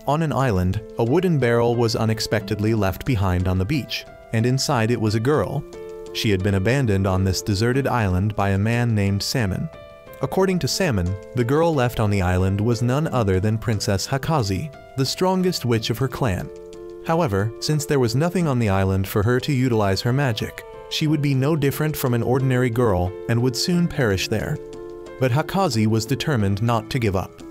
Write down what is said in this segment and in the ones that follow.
On an island, a wooden barrel was unexpectedly left behind on the beach, and inside it was a girl. She had been abandoned on this deserted island by a man named Salmon. According to Salmon, the girl left on the island was none other than Princess Hakazi, the strongest witch of her clan. However, since there was nothing on the island for her to utilize her magic, she would be no different from an ordinary girl and would soon perish there. But Hakazi was determined not to give up.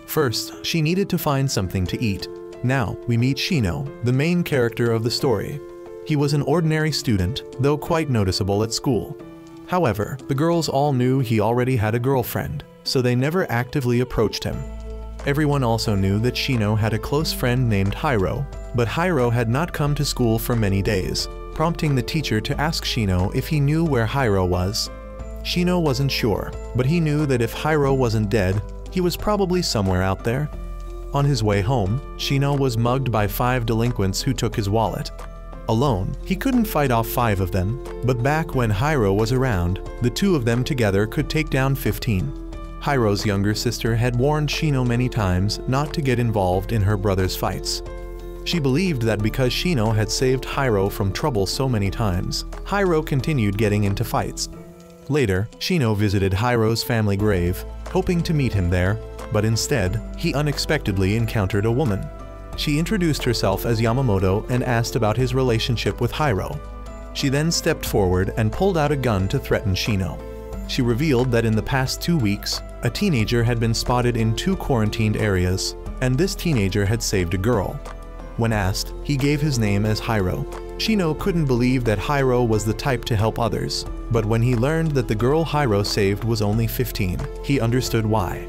First, she needed to find something to eat. Now, we meet Shino, the main character of the story. He was an ordinary student, though quite noticeable at school. However, the girls all knew he already had a girlfriend, so they never actively approached him. Everyone also knew that Shino had a close friend named Hiro, but Hiro had not come to school for many days, prompting the teacher to ask Shino if he knew where Hiro was. Shino wasn't sure, but he knew that if Hiro wasn't dead, he was probably somewhere out there. On his way home, Shino was mugged by 5 delinquents who took his wallet. Alone, he couldn't fight off 5 of them, but back when Hiro was around, the 2 of them together could take down 15. Hiro's younger sister had warned Shino many times not to get involved in her brother's fights. She believed that because Shino had saved Hiro from trouble so many times, Hiro continued getting into fights. Later, Shino visited Hiro's family grave, hoping to meet him there, but instead, he unexpectedly encountered a woman. She introduced herself as Yamamoto and asked about his relationship with Hiro. She then stepped forward and pulled out a gun to threaten Shino. She revealed that in the past 2 weeks, a teenager had been spotted in 2 quarantined areas, and this teenager had saved a girl. When asked, he gave his name as Hiro. Shino couldn't believe that Hiro was the type to help others, but when he learned that the girl Hiro saved was only 15, he understood why.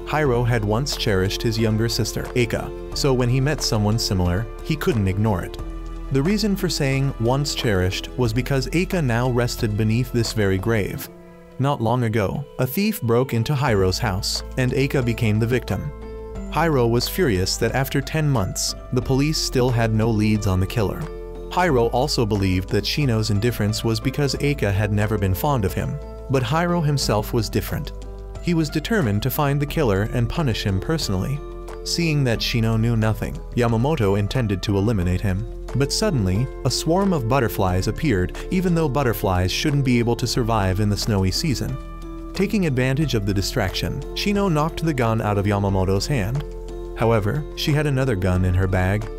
Hiro had once cherished his younger sister, Eika, so when he met someone similar, he couldn't ignore it. The reason for saying once cherished was because Eika now rested beneath this very grave. Not long ago, a thief broke into Hiro's house, and Eika became the victim. Hiro was furious that after 10 months, the police still had no leads on the killer. Hiro also believed that Shino's indifference was because Eika had never been fond of him, but Hiro himself was different. He was determined to find the killer and punish him personally. Seeing that Shino knew nothing, Yamamoto intended to eliminate him. But suddenly, a swarm of butterflies appeared, even though butterflies shouldn't be able to survive in the snowy season. Taking advantage of the distraction, Shino knocked the gun out of Yamamoto's hand. However, she had another gun in her bag.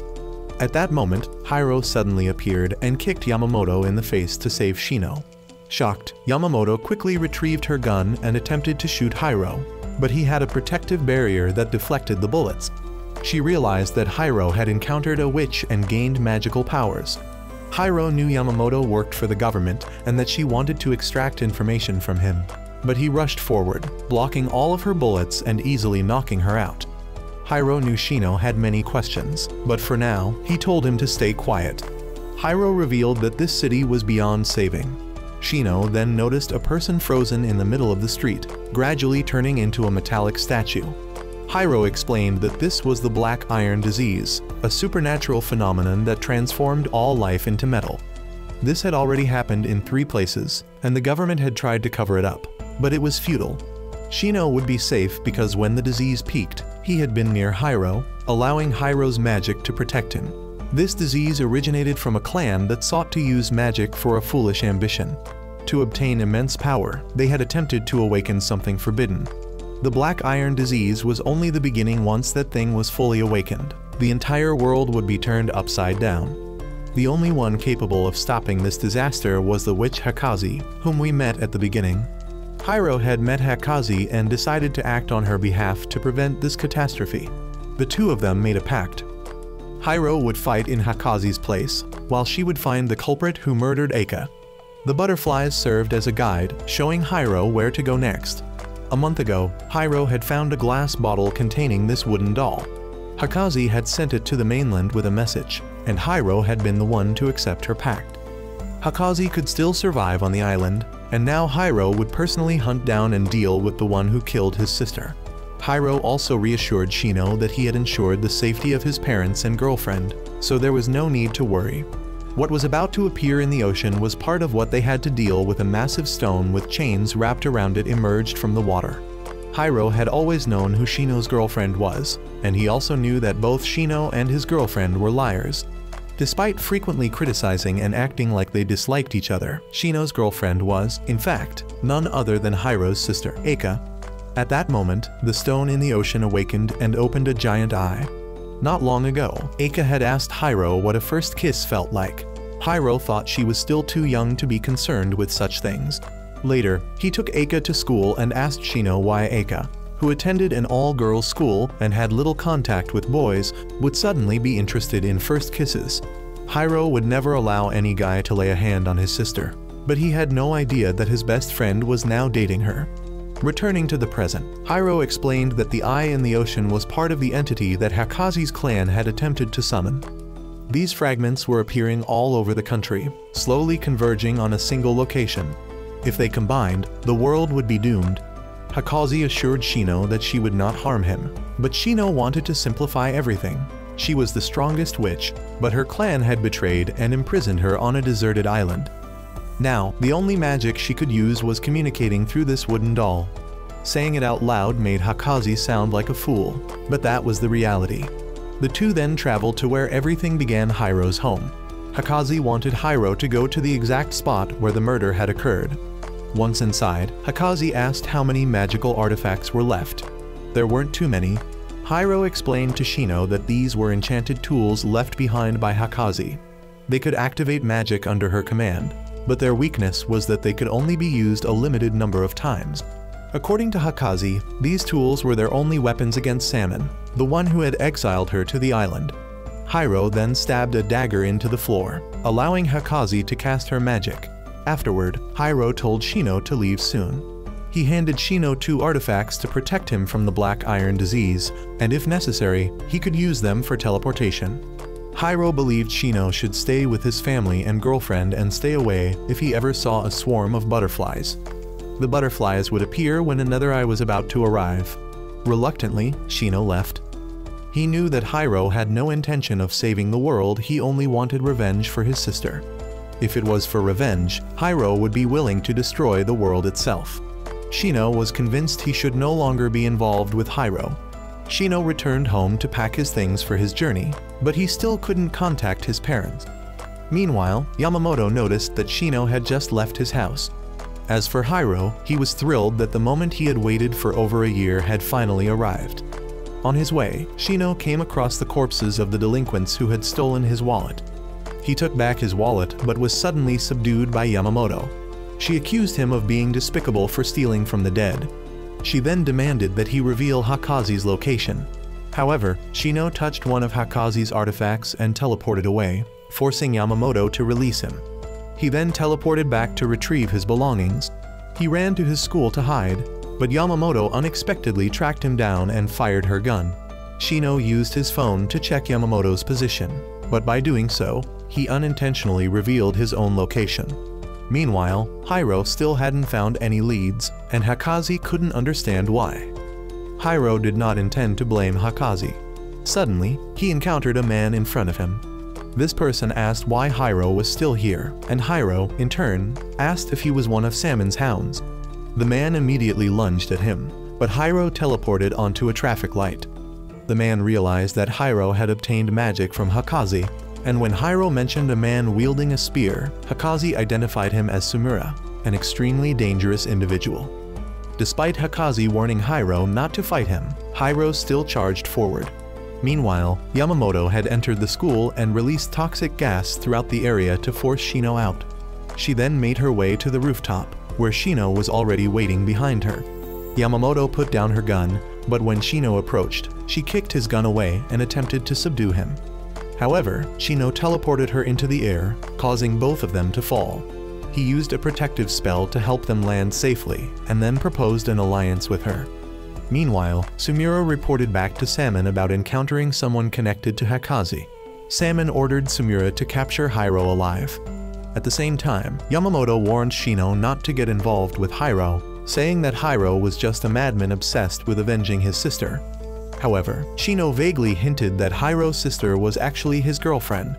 At that moment, Hiro suddenly appeared and kicked Yamamoto in the face to save Shino. Shocked, Yamamoto quickly retrieved her gun and attempted to shoot Hiro, but he had a protective barrier that deflected the bullets. She realized that Hiro had encountered a witch and gained magical powers. Hiro knew Yamamoto worked for the government and that she wanted to extract information from him, but he rushed forward, blocking all of her bullets and easily knocking her out. Hiro knew Shino had many questions, but for now, he told him to stay quiet. Hiro revealed that this city was beyond saving. Shino then noticed a person frozen in the middle of the street, gradually turning into a metallic statue. Hiro explained that this was the Black Iron Disease, a supernatural phenomenon that transformed all life into metal. This had already happened in 3 places, and the government had tried to cover it up, but it was futile. Shino would be safe because when the disease peaked, he had been near Hiro, allowing Hiro's magic to protect him. This disease originated from a clan that sought to use magic for a foolish ambition. To obtain immense power, they had attempted to awaken something forbidden. The Black Iron Disease was only the beginning. Once that thing was fully awakened, the entire world would be turned upside down. The only one capable of stopping this disaster was the witch Hakazi, whom we met at the beginning. Hiro had met Hakazi and decided to act on her behalf to prevent this catastrophe. The 2 of them made a pact. Hiro would fight in Hakazi's place, while she would find the culprit who murdered Eika. The butterflies served as a guide, showing Hiro where to go next. A month ago, Hiro had found a glass bottle containing this wooden doll. Hakazi had sent it to the mainland with a message, and Hiro had been the one to accept her pact. Hakazi could still survive on the island, and now Hiro would personally hunt down and deal with the one who killed his sister. Hiro also reassured Shino that he had ensured the safety of his parents and girlfriend, so there was no need to worry. What was about to appear in the ocean was part of what they had to deal with. A massive stone with chains wrapped around it emerged from the water. Hiro had always known who Shino's girlfriend was, and he also knew that both Shino and his girlfriend were liars. Despite frequently criticizing and acting like they disliked each other, Shino's girlfriend was, in fact, none other than Hiro's sister, Eika. At that moment, the stone in the ocean awakened and opened a giant eye. Not long ago, Eika had asked Hiro what a first kiss felt like. Hiro thought she was still too young to be concerned with such things. Later, he took Eika to school and asked Shino why Eika, who attended an all-girls school and had little contact with boys, would suddenly be interested in first kisses. Hiro would never allow any guy to lay a hand on his sister, but he had no idea that his best friend was now dating her. Returning to the present, Hiro explained that the eye in the ocean was part of the entity that Hakazi's clan had attempted to summon. These fragments were appearing all over the country, slowly converging on a single location. If they combined, the world would be doomed. Hakazi assured Shino that she would not harm him, but Shino wanted to simplify everything. She was the strongest witch, but her clan had betrayed and imprisoned her on a deserted island. Now, the only magic she could use was communicating through this wooden doll. Saying it out loud made Hakazi sound like a fool, but that was the reality. The two then traveled to where everything began, Hiro's home. Hakazi wanted Hiro to go to the exact spot where the murder had occurred. Once inside, Hakazi asked how many magical artifacts were left. There weren't too many. Hiro explained to Shino that these were enchanted tools left behind by Hakazi. They could activate magic under her command, but their weakness was that they could only be used a limited number of times. According to Hakazi, these tools were their only weapons against Salmon, the one who had exiled her to the island. Hiro then stabbed a dagger into the floor, allowing Hakazi to cast her magic. Afterward, Hiro told Shino to leave soon. He handed Shino 2 artifacts to protect him from the Black Iron disease, and if necessary, he could use them for teleportation. Hiro believed Shino should stay with his family and girlfriend and stay away if he ever saw a swarm of butterflies. The butterflies would appear when another eye was about to arrive. Reluctantly, Shino left. He knew that Hiro had no intention of saving the world, he only wanted revenge for his sister. If it was for revenge, Hiro would be willing to destroy the world itself. Shino was convinced he should no longer be involved with Hiro. Shino returned home to pack his things for his journey, but he still couldn't contact his parents. Meanwhile, Yamamoto noticed that Shino had just left his house. As for Hiro, he was thrilled that the moment he had waited for over a year had finally arrived. On his way, Shino came across the corpses of the delinquents who had stolen his wallet. He took back his wallet but was suddenly subdued by Yamamoto. She accused him of being despicable for stealing from the dead. She then demanded that he reveal Hakazi's location. However, Shino touched one of Hakazi's artifacts and teleported away, forcing Yamamoto to release him. He then teleported back to retrieve his belongings. He ran to his school to hide, but Yamamoto unexpectedly tracked him down and fired her gun. Shino used his phone to check Yamamoto's position, but by doing so, he unintentionally revealed his own location. Meanwhile, Hiro still hadn't found any leads, and Hakazi couldn't understand why. Hiro did not intend to blame Hakazi. Suddenly, he encountered a man in front of him. This person asked why Hiro was still here, and Hiro, in turn, asked if he was one of Salmon's hounds. The man immediately lunged at him, but Hiro teleported onto a traffic light. The man realized that Hiro had obtained magic from Hakazi, and when Hiro mentioned a man wielding a spear, Hakazi identified him as Sumura, an extremely dangerous individual. Despite Hakazi warning Hiro not to fight him, Hiro still charged forward. Meanwhile, Yamamoto had entered the school and released toxic gas throughout the area to force Shino out. She then made her way to the rooftop, where Shino was already waiting behind her. Yamamoto put down her gun, but when Shino approached, she kicked his gun away and attempted to subdue him. However, Shino teleported her into the air, causing both of them to fall. He used a protective spell to help them land safely, and then proposed an alliance with her. Meanwhile, Sumura reported back to Salmon about encountering someone connected to Hakazi. Salmon ordered Sumura to capture Hiro alive. At the same time, Yamamoto warned Shino not to get involved with Hiro, saying that Hiro was just a madman obsessed with avenging his sister. However, Shino vaguely hinted that Hiro's sister was actually his girlfriend.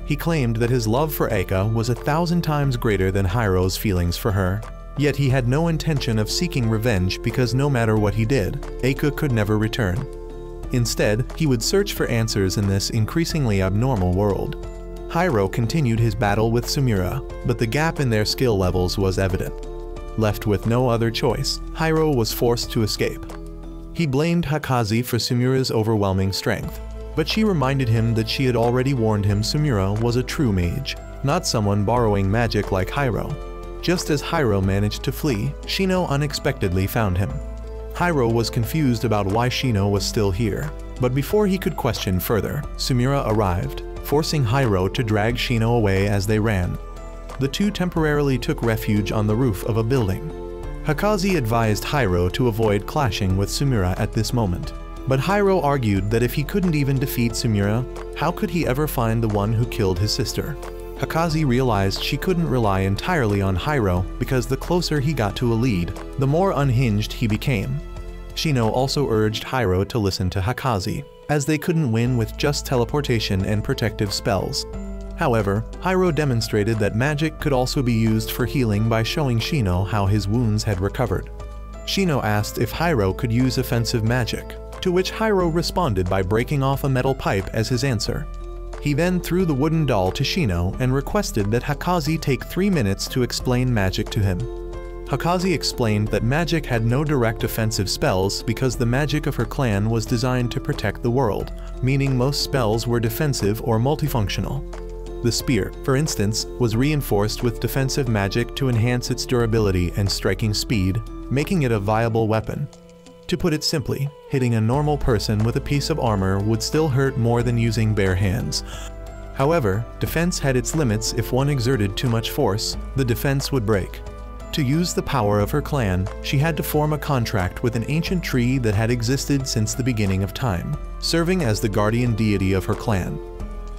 He claimed that his love for Eika was 1,000 times greater than Hiro's feelings for her. Yet he had no intention of seeking revenge because no matter what he did, Eika could never return. Instead, he would search for answers in this increasingly abnormal world. Hiro continued his battle with Sumira, but the gap in their skill levels was evident. Left with no other choice, Hiro was forced to escape. He blamed Hakazi for Sumira's overwhelming strength, but she reminded him that she had already warned him Sumira was a true mage, not someone borrowing magic like Hiro. Just as Hiro managed to flee, Shino unexpectedly found him. Hiro was confused about why Shino was still here, but before he could question further, Sumira arrived, forcing Hiro to drag Shino away as they ran. The two temporarily took refuge on the roof of a building. Hakazi advised Hiro to avoid clashing with Sumira at this moment, but Hiro argued that if he couldn't even defeat Sumira, how could he ever find the one who killed his sister? Hakazi realized she couldn't rely entirely on Hiro because the closer he got to a lead, the more unhinged he became. Shino also urged Hiro to listen to Hakazi, as they couldn't win with just teleportation and protective spells. However, Hiro demonstrated that magic could also be used for healing by showing Shino how his wounds had recovered. Shino asked if Hiro could use offensive magic, to which Hiro responded by breaking off a metal pipe as his answer. He then threw the wooden doll to Shino and requested that Hakazi take 3 minutes to explain magic to him. Hakazi explained that magic had no direct offensive spells because the magic of her clan was designed to protect the world, meaning most spells were defensive or multifunctional. The spear, for instance, was reinforced with defensive magic to enhance its durability and striking speed, making it a viable weapon. To put it simply, hitting a normal person with a piece of armor would still hurt more than using bare hands. However, defense had its limits. If one exerted too much force, the defense would break. To use the power of her clan, she had to form a contract with an ancient tree that had existed since the beginning of time, serving as the guardian deity of her clan.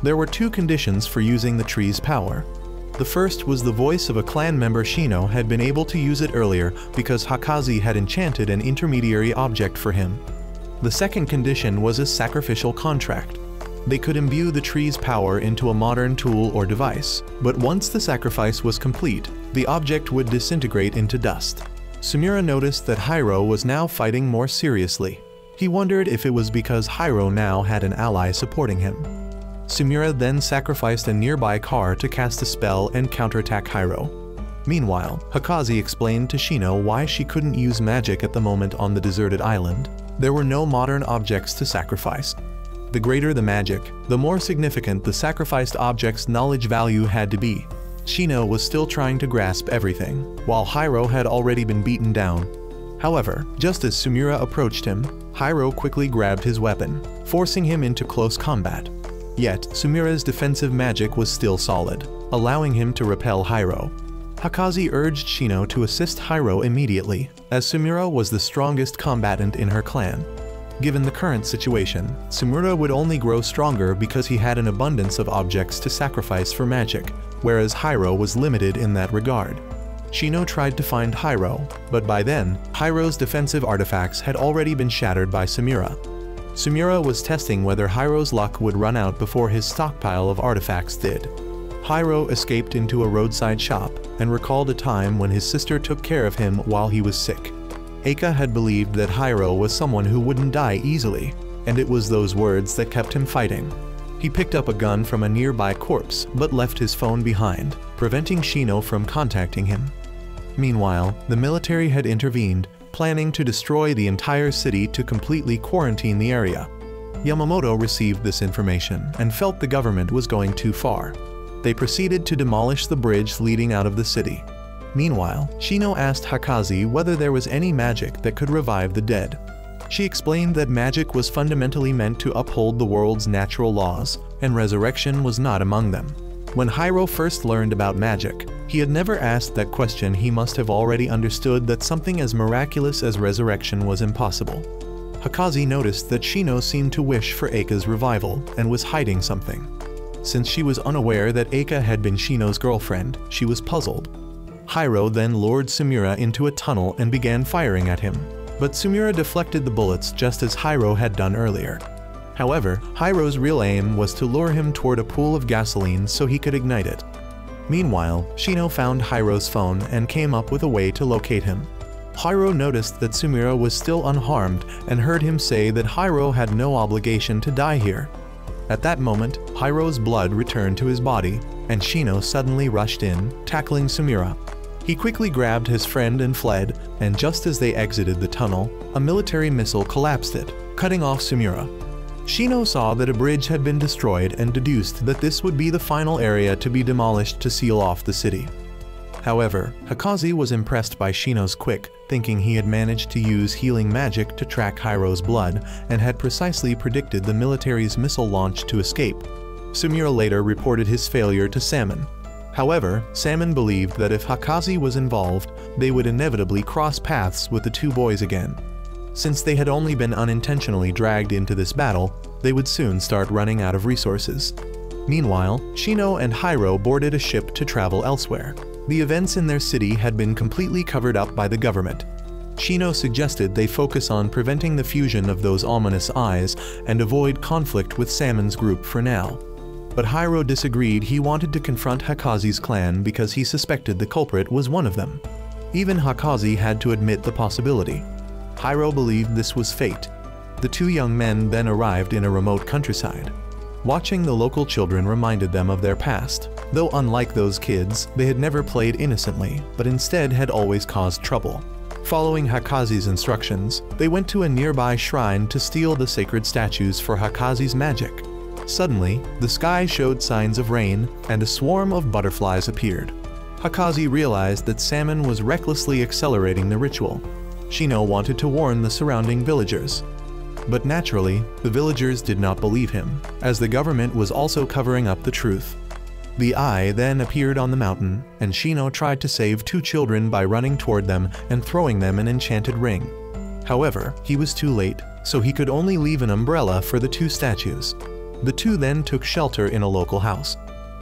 There were 2 conditions for using the tree's power. The first was the voice of a clan member. Shino had been able to use it earlier because Hakazi had enchanted an intermediary object for him. The second condition was a sacrificial contract. They could imbue the tree's power into a modern tool or device, but once the sacrifice was complete, the object would disintegrate into dust. Sumira noticed that Hiro was now fighting more seriously. He wondered if it was because Hiro now had an ally supporting him. Sumira then sacrificed a nearby car to cast a spell and counterattack Hiro. Meanwhile, Hakazi explained to Shino why she couldn't use magic at the moment on the deserted island. There were no modern objects to sacrifice. The greater the magic, the more significant the sacrificed object's knowledge value had to be. Shino was still trying to grasp everything, while Hiro had already been beaten down. However, just as Sumira approached him, Hiro quickly grabbed his weapon, forcing him into close combat. Yet, Sumira's defensive magic was still solid, allowing him to repel Hiro. Hakazi urged Shino to assist Hiro immediately, as Sumira was the strongest combatant in her clan. Given the current situation, Sumira would only grow stronger because he had an abundance of objects to sacrifice for magic, whereas Hiro was limited in that regard. Shino tried to find Hiro, but by then, Hiro's defensive artifacts had already been shattered by Sumira. Sumira was testing whether Hiro's luck would run out before his stockpile of artifacts did. Hiro escaped into a roadside shop and recalled a time when his sister took care of him while he was sick. Eika had believed that Hiro was someone who wouldn't die easily, and it was those words that kept him fighting. He picked up a gun from a nearby corpse but left his phone behind, preventing Shino from contacting him. Meanwhile, the military had intervened, planning to destroy the entire city to completely quarantine the area. Yamamoto received this information and felt the government was going too far. They proceeded to demolish the bridge leading out of the city. Meanwhile, Shino asked Hakazi whether there was any magic that could revive the dead. She explained that magic was fundamentally meant to uphold the world's natural laws, and resurrection was not among them. When Hiro first learned about magic, he had never asked that question. He must have already understood that something as miraculous as resurrection was impossible. Hakazi noticed that Shino seemed to wish for Eika's revival and was hiding something. Since she was unaware that Eika had been Shino's girlfriend, she was puzzled. Hiro then lured Sumira into a tunnel and began firing at him, but Sumira deflected the bullets just as Hiro had done earlier. However, Hiro's real aim was to lure him toward a pool of gasoline so he could ignite it. Meanwhile, Shino found Hiro's phone and came up with a way to locate him. Hiro noticed that Sumire was still unharmed and heard him say that Hiro had no obligation to die here. At that moment, Hiro's blood returned to his body, and Shino suddenly rushed in, tackling Sumire. He quickly grabbed his friend and fled, and just as they exited the tunnel, a military missile collapsed it, cutting off Sumire. Shino saw that a bridge had been destroyed and deduced that this would be the final area to be demolished to seal off the city. However, Hikaze was impressed by Shino's quick, thinking he had managed to use healing magic to track Hiro's blood and had precisely predicted the military's missile launch to escape. Sumire later reported his failure to Salmon. However, Salmon believed that if Hikaze was involved, they would inevitably cross paths with the two boys again. Since they had only been unintentionally dragged into this battle, they would soon start running out of resources. Meanwhile, Shino and Hiro boarded a ship to travel elsewhere. The events in their city had been completely covered up by the government. Shino suggested they focus on preventing the fusion of those ominous eyes and avoid conflict with Salmon's group for now. But Hiro disagreed. He wanted to confront Hikaze's clan because he suspected the culprit was one of them. Even Hikaze had to admit the possibility. Hiro believed this was fate. The two young men then arrived in a remote countryside. Watching the local children reminded them of their past. Though unlike those kids, they had never played innocently, but instead had always caused trouble. Following Hikaze's instructions, they went to a nearby shrine to steal the sacred statues for Hikaze's magic. Suddenly, the sky showed signs of rain, and a swarm of butterflies appeared. Hikaze realized that Salmon was recklessly accelerating the ritual. Shino wanted to warn the surrounding villagers. But naturally, the villagers did not believe him, as the government was also covering up the truth. The eye then appeared on the mountain, and Shino tried to save two children by running toward them and throwing them an enchanted ring. However, he was too late, so he could only leave an umbrella for the two statues. The two then took shelter in a local house.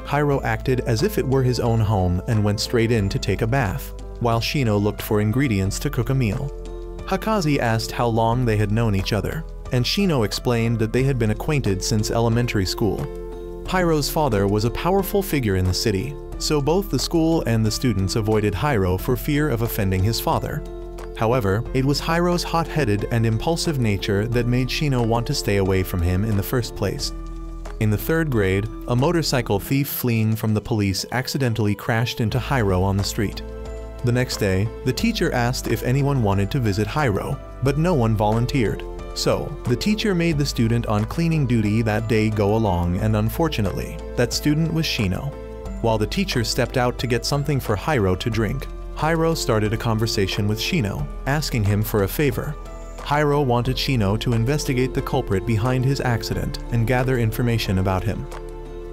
Hiro acted as if it were his own home and went straight in to take a bath, while Shino looked for ingredients to cook a meal. Hikaze asked how long they had known each other, and Shino explained that they had been acquainted since elementary school. Hiro's father was a powerful figure in the city, so both the school and the students avoided Hiro for fear of offending his father. However, it was Hiro's hot-headed and impulsive nature that made Shino want to stay away from him in the first place. In the third grade, a motorcycle thief fleeing from the police accidentally crashed into Hiro on the street. The next day, the teacher asked if anyone wanted to visit Hiro, but no one volunteered. So, the teacher made the student on cleaning duty that day go along, and unfortunately, that student was Shino. While the teacher stepped out to get something for Hiro to drink, Hiro started a conversation with Shino, asking him for a favor. Hiro wanted Shino to investigate the culprit behind his accident and gather information about him.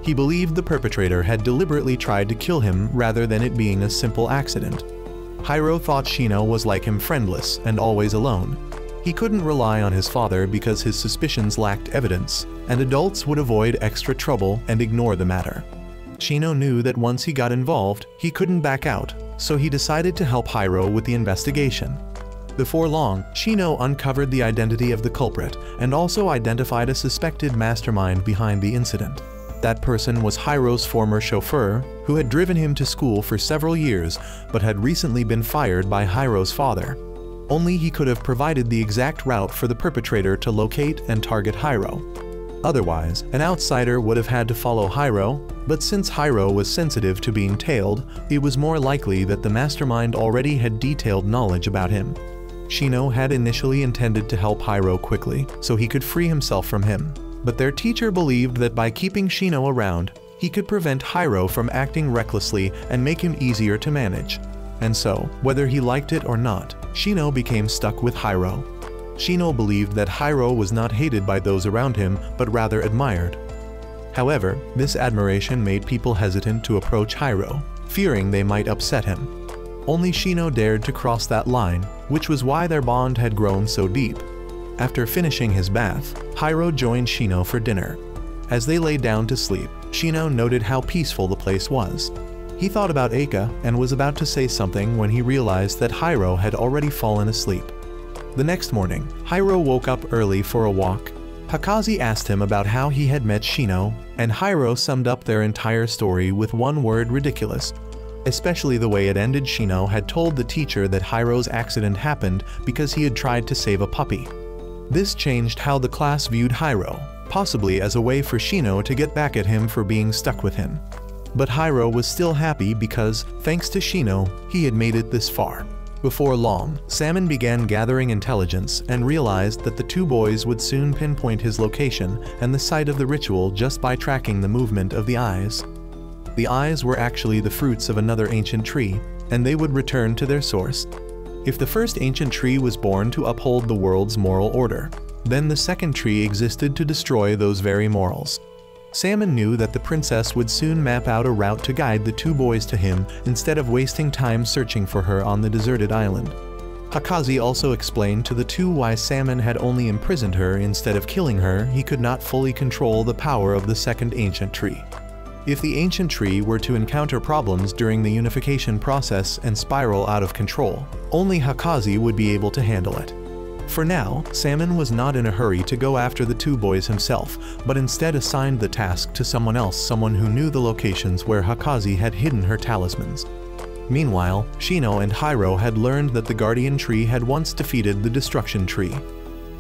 He believed the perpetrator had deliberately tried to kill him rather than it being a simple accident. Hiro thought Shino was like him, friendless and always alone. He couldn't rely on his father because his suspicions lacked evidence, and adults would avoid extra trouble and ignore the matter. Shino knew that once he got involved, he couldn't back out, so he decided to help Hiro with the investigation. Before long, Shino uncovered the identity of the culprit and also identified a suspected mastermind behind the incident. That person was Hiro's former chauffeur, who had driven him to school for several years but had recently been fired by Hiro's father. Only he could have provided the exact route for the perpetrator to locate and target Hiro. Otherwise, an outsider would have had to follow Hiro, but since Hiro was sensitive to being tailed, it was more likely that the mastermind already had detailed knowledge about him. Shino had initially intended to help Hiro quickly, so he could free himself from him. But their teacher believed that by keeping Shino around, he could prevent Hiro from acting recklessly and make him easier to manage. And so, whether he liked it or not, Shino became stuck with Hiro. Shino believed that Hiro was not hated by those around him, but rather admired. However, this admiration made people hesitant to approach Hiro, fearing they might upset him. Only Shino dared to cross that line, which was why their bond had grown so deep. After finishing his bath, Hiro joined Shino for dinner. As they lay down to sleep, Shino noted how peaceful the place was. He thought about Eika and was about to say something when he realized that Hiro had already fallen asleep. The next morning, Hiro woke up early for a walk. Hakazi asked him about how he had met Shino, and Hiro summed up their entire story with one word: ridiculous. Especially the way it ended. Shino had told the teacher that Hiro's accident happened because he had tried to save a puppy. This changed how the class viewed Hiro, possibly as a way for Shino to get back at him for being stuck with him. But Hiro was still happy because, thanks to Shino, he had made it this far. Before long, Salmon began gathering intelligence and realized that the two boys would soon pinpoint his location and the site of the ritual just by tracking the movement of the eyes. The eyes were actually the fruits of another ancient tree, and they would return to their source. If the first ancient tree was born to uphold the world's moral order, then the second tree existed to destroy those very morals. Salmon knew that the princess would soon map out a route to guide the two boys to him instead of wasting time searching for her on the deserted island. Hakazi also explained to the two why Salmon had only imprisoned her instead of killing her. He could not fully control the power of the second ancient tree. If the ancient tree were to encounter problems during the unification process and spiral out of control, only Hakazi would be able to handle it. For now, Salmon was not in a hurry to go after the two boys himself, but instead assigned the task to someone else, someone who knew the locations where Hakazi had hidden her talismans. Meanwhile, Shino and Hiro had learned that the Guardian Tree had once defeated the Destruction Tree.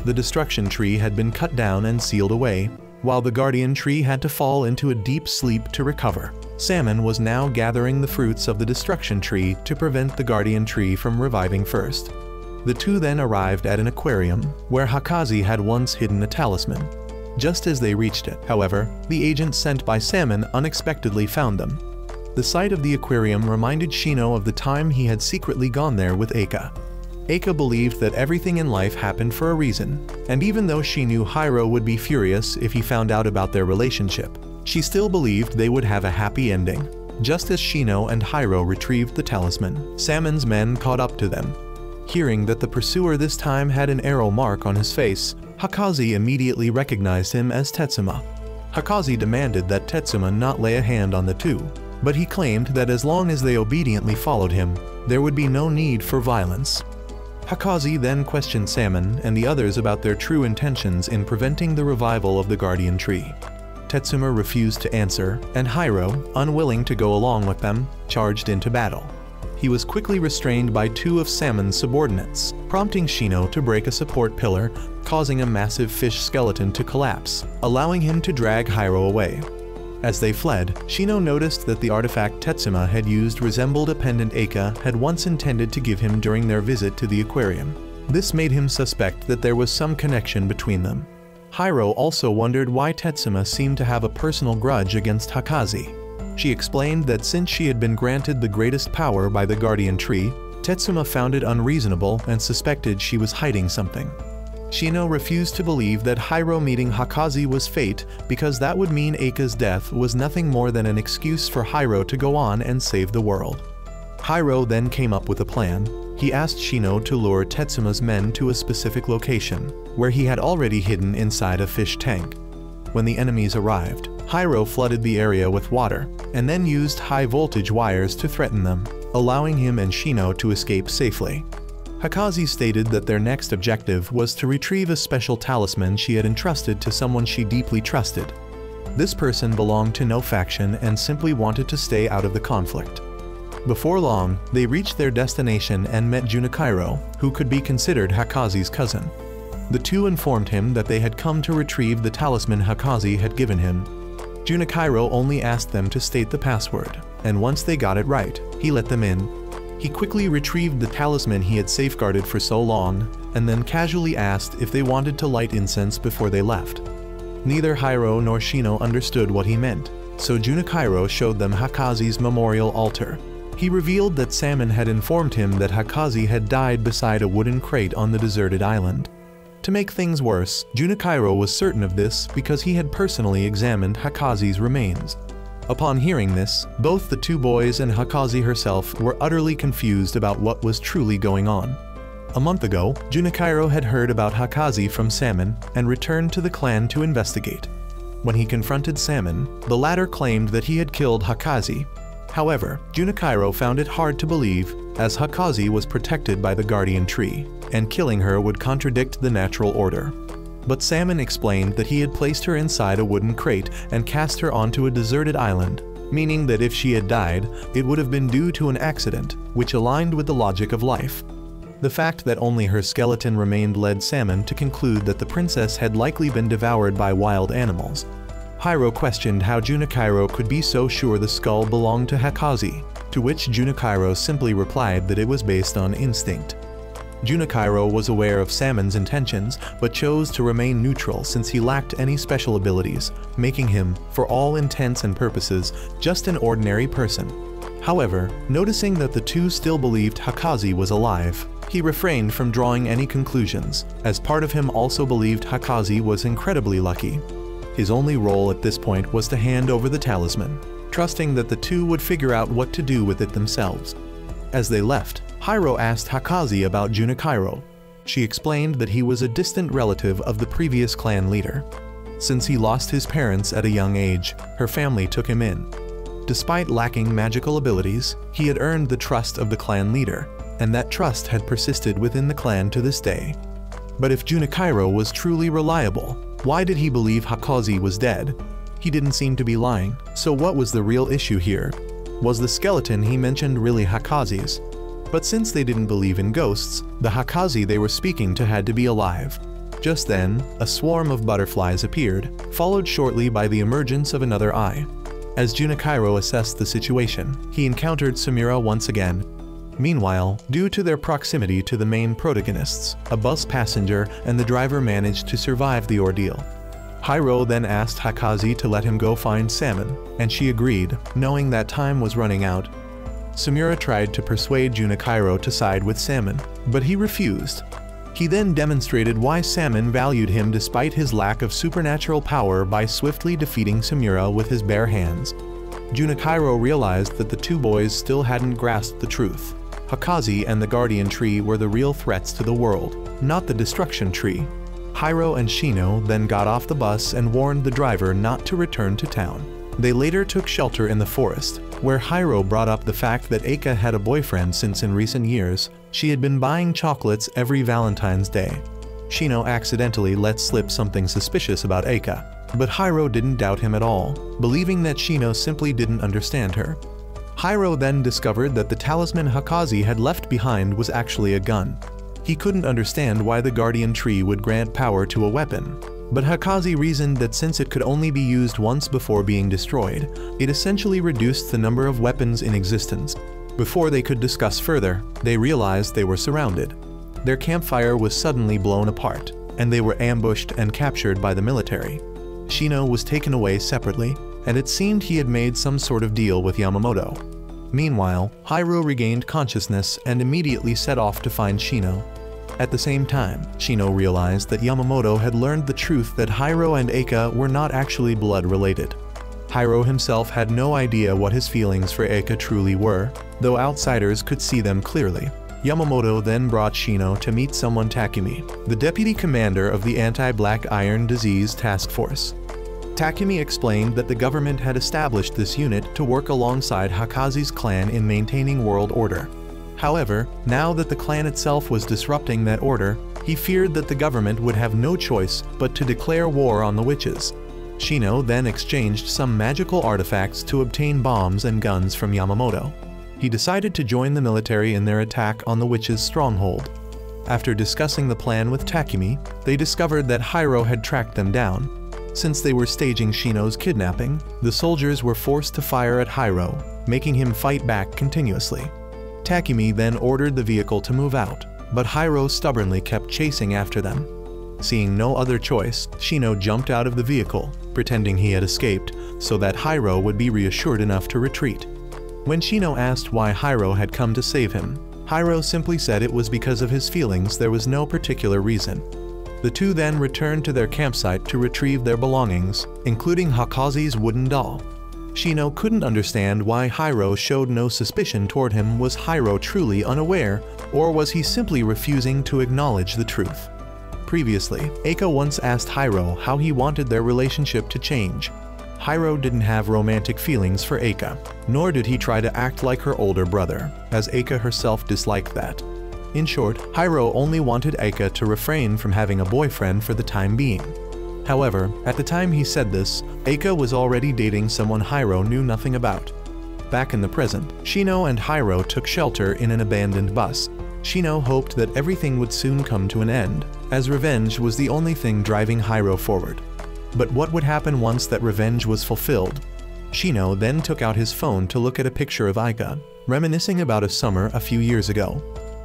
The Destruction Tree had been cut down and sealed away, while the Guardian Tree had to fall into a deep sleep to recover. Salmon was now gathering the fruits of the Destruction Tree to prevent the Guardian Tree from reviving first. The two then arrived at an aquarium, where Hakazi had once hidden a talisman. Just as they reached it, however, the agent sent by Salmon unexpectedly found them. The sight of the aquarium reminded Shino of the time he had secretly gone there with Eika. Eika believed that everything in life happened for a reason, and even though she knew Hiro would be furious if he found out about their relationship, she still believed they would have a happy ending. Just as Shino and Hiro retrieved the talisman, Salmon's men caught up to them. Hearing that the pursuer this time had an arrow mark on his face, Hakazi immediately recognized him as Tetsuma. Hakazi demanded that Tetsuma not lay a hand on the two, but he claimed that as long as they obediently followed him, there would be no need for violence. Hakazi then questioned Salmon and the others about their true intentions in preventing the revival of the Guardian Tree. Tetsuma refused to answer, and Hiro, unwilling to go along with them, charged into battle. He was quickly restrained by two of Salmon's subordinates, prompting Shino to break a support pillar, causing a massive fish skeleton to collapse, allowing him to drag Hiro away. As they fled, Shino noticed that the artifact Tetsuma had used resembled a pendant Eika had once intended to give him during their visit to the aquarium. This made him suspect that there was some connection between them. Hiro also wondered why Tetsuma seemed to have a personal grudge against Hakazi. She explained that since she had been granted the greatest power by the Guardian Tree, Tetsuma found it unreasonable and suspected she was hiding something. Shino refused to believe that Hiro meeting Hakazi was fate because that would mean Eika's death was nothing more than an excuse for Hiro to go on and save the world. Hiro then came up with a plan. He asked Shino to lure Tetsuma's men to a specific location, where he had already hidden inside a fish tank. When the enemies arrived, Hiro flooded the area with water, and then used high-voltage wires to threaten them, allowing him and Shino to escape safely. Hakazi stated that their next objective was to retrieve a special talisman she had entrusted to someone she deeply trusted. This person belonged to no faction and simply wanted to stay out of the conflict. Before long, they reached their destination and met Junichiro, who could be considered Hakazi's cousin. The two informed him that they had come to retrieve the talisman Hakazi had given him. Junichiro only asked them to state the password, and once they got it right, he let them in. He quickly retrieved the talisman he had safeguarded for so long, and then casually asked if they wanted to light incense before they left. Neither Hiro nor Shino understood what he meant, so Junichiro showed them Hakazi's memorial altar. He revealed that Salmon had informed him that Hakazi had died beside a wooden crate on the deserted island. To make things worse, Junichiro was certain of this because he had personally examined Hakazi's remains. Upon hearing this, both the two boys and Hakazi herself were utterly confused about what was truly going on. A month ago, Junichiro had heard about Hakazi from Salmon and returned to the clan to investigate. When he confronted Salmon, the latter claimed that he had killed Hakazi. However, Junichiro found it hard to believe, as Hakazi was protected by the Guardian Tree, and killing her would contradict the natural order. but Salmon explained that he had placed her inside a wooden crate and cast her onto a deserted island, meaning that if she had died, it would have been due to an accident, which aligned with the logic of life. The fact that only her skeleton remained led Salmon to conclude that the princess had likely been devoured by wild animals. Hiro questioned how Junichiro could be so sure the skull belonged to Hakaze, to which Junichiro simply replied that it was based on instinct. Junichiro was aware of Salmon's intentions, but chose to remain neutral since he lacked any special abilities, making him, for all intents and purposes, just an ordinary person. However, noticing that the two still believed Hakaze was alive, he refrained from drawing any conclusions, as part of him also believed Hakaze was incredibly lucky. His only role at this point was to hand over the talisman, trusting that the two would figure out what to do with it themselves. As they left, Hiro asked Hakaze about Junichiro. She explained that he was a distant relative of the previous clan leader. Since he lost his parents at a young age, her family took him in. Despite lacking magical abilities, he had earned the trust of the clan leader, and that trust had persisted within the clan to this day. But if Junichiro was truly reliable, why did he believe Hakaze was dead? He didn't seem to be lying, so what was the real issue here? Was the skeleton he mentioned really Hakaze's? But since they didn't believe in ghosts, the Hakaze they were speaking to had to be alive. Just then, a swarm of butterflies appeared, followed shortly by the emergence of another eye. As Junichiro assessed the situation, he encountered Samira once again. Meanwhile, due to their proximity to the main protagonists, a bus passenger and the driver managed to survive the ordeal. Hiro then asked Hakaze to let him go find Salmon, and she agreed, knowing that time was running out. Samira tried to persuade Junichiro to side with Salmon, but he refused. He then demonstrated why Salmon valued him despite his lack of supernatural power by swiftly defeating Samira with his bare hands. Junichiro realized that the two boys still hadn't grasped the truth. Hakaze and the Guardian Tree were the real threats to the world, not the Destruction Tree. Hiro and Shino then got off the bus and warned the driver not to return to town. They later took shelter in the forest, where Hiro brought up the fact that Eika had a boyfriend since in recent years, she had been buying chocolates every Valentine's Day. Shino accidentally let slip something suspicious about Eika, but Hiro didn't doubt him at all, believing that Shino simply didn't understand her. Hiro then discovered that the talisman Hakaze had left behind was actually a gun. He couldn't understand why the Guardian Tree would grant power to a weapon, but Hakaze reasoned that since it could only be used once before being destroyed, it essentially reduced the number of weapons in existence. Before they could discuss further, they realized they were surrounded. Their campfire was suddenly blown apart, and they were ambushed and captured by the military. Shino was taken away separately, and it seemed he had made some sort of deal with Yamamoto. Meanwhile, Hiro regained consciousness and immediately set off to find Shino. At the same time, Shino realized that Yamamoto had learned the truth that Hiro and Eika were not actually blood-related. Hiro himself had no idea what his feelings for Eika truly were, though outsiders could see them clearly. Yamamoto then brought Shino to meet someone Takumi, the deputy commander of the Anti-Black Iron Disease Task Force. Takumi explained that the government had established this unit to work alongside Hakaze's clan in maintaining world order. However, now that the clan itself was disrupting that order, he feared that the government would have no choice but to declare war on the witches. Shino then exchanged some magical artifacts to obtain bombs and guns from Yamamoto. He decided to join the military in their attack on the witches' stronghold. After discussing the plan with Takumi, they discovered that Hiro had tracked them down. Since they were staging Shino's kidnapping, the soldiers were forced to fire at Hiro, making him fight back continuously. Takumi then ordered the vehicle to move out, but Hiro stubbornly kept chasing after them. Seeing no other choice, Shino jumped out of the vehicle, pretending he had escaped, so that Hiro would be reassured enough to retreat. When Shino asked why Hiro had come to save him, Hiro simply said it was because of his feelings. There was no particular reason. The two then returned to their campsite to retrieve their belongings, including Hakaze's wooden doll. Shino couldn't understand why Hiro showed no suspicion toward him. Was Hiro truly unaware, or was he simply refusing to acknowledge the truth? Previously, Eika once asked Hiro how he wanted their relationship to change. Hiro didn't have romantic feelings for Eika, nor did he try to act like her older brother, as Eika herself disliked that. In short, Hiro only wanted Eika to refrain from having a boyfriend for the time being. However, at the time he said this, Eika was already dating someone Hiro knew nothing about. Back in the present, Shino and Hiro took shelter in an abandoned bus. Shino hoped that everything would soon come to an end, as revenge was the only thing driving Hiro forward. But what would happen once that revenge was fulfilled? Shino then took out his phone to look at a picture of Eika, reminiscing about a summer a few years ago.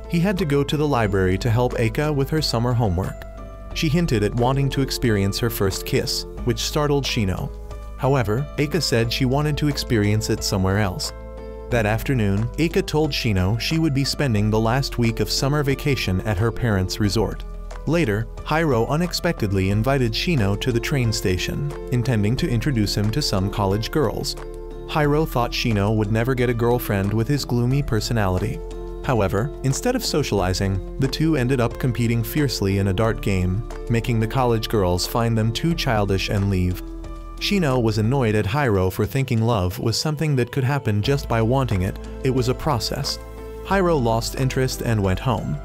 He had to go to the library to help Eika with her summer homework. She hinted at wanting to experience her first kiss, which startled Shino. However, Eika said she wanted to experience it somewhere else. That afternoon, Eika told Shino she would be spending the last week of summer vacation at her parents' resort. Later, Hiro unexpectedly invited Shino to the train station, intending to introduce him to some college girls. Hiro thought Shino would never get a girlfriend with his gloomy personality. However, instead of socializing, the two ended up competing fiercely in a dart game, making the college girls find them too childish and leave. Shino was annoyed at Hiro for thinking love was something that could happen just by wanting it. It was a process. Hiro lost interest and went home.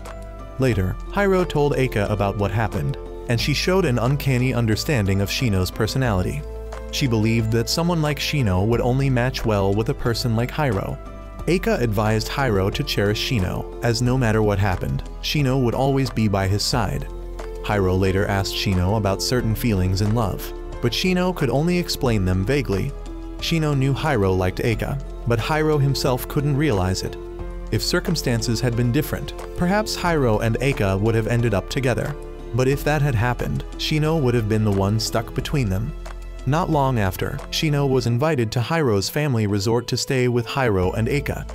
Later, Hiro told Eika about what happened, and she showed an uncanny understanding of Shino's personality. She believed that someone like Shino would only match well with a person like Hiro. Eika advised Hiro to cherish Shino, as no matter what happened, Shino would always be by his side. Hiro later asked Shino about certain feelings in love, but Shino could only explain them vaguely. Shino knew Hiro liked Eika, but Hiro himself couldn't realize it. If circumstances had been different, perhaps Hiro and Eika would have ended up together. But if that had happened, Shino would have been the one stuck between them. Not long after, Shino was invited to Hiro's family resort to stay with Hiro and Eika.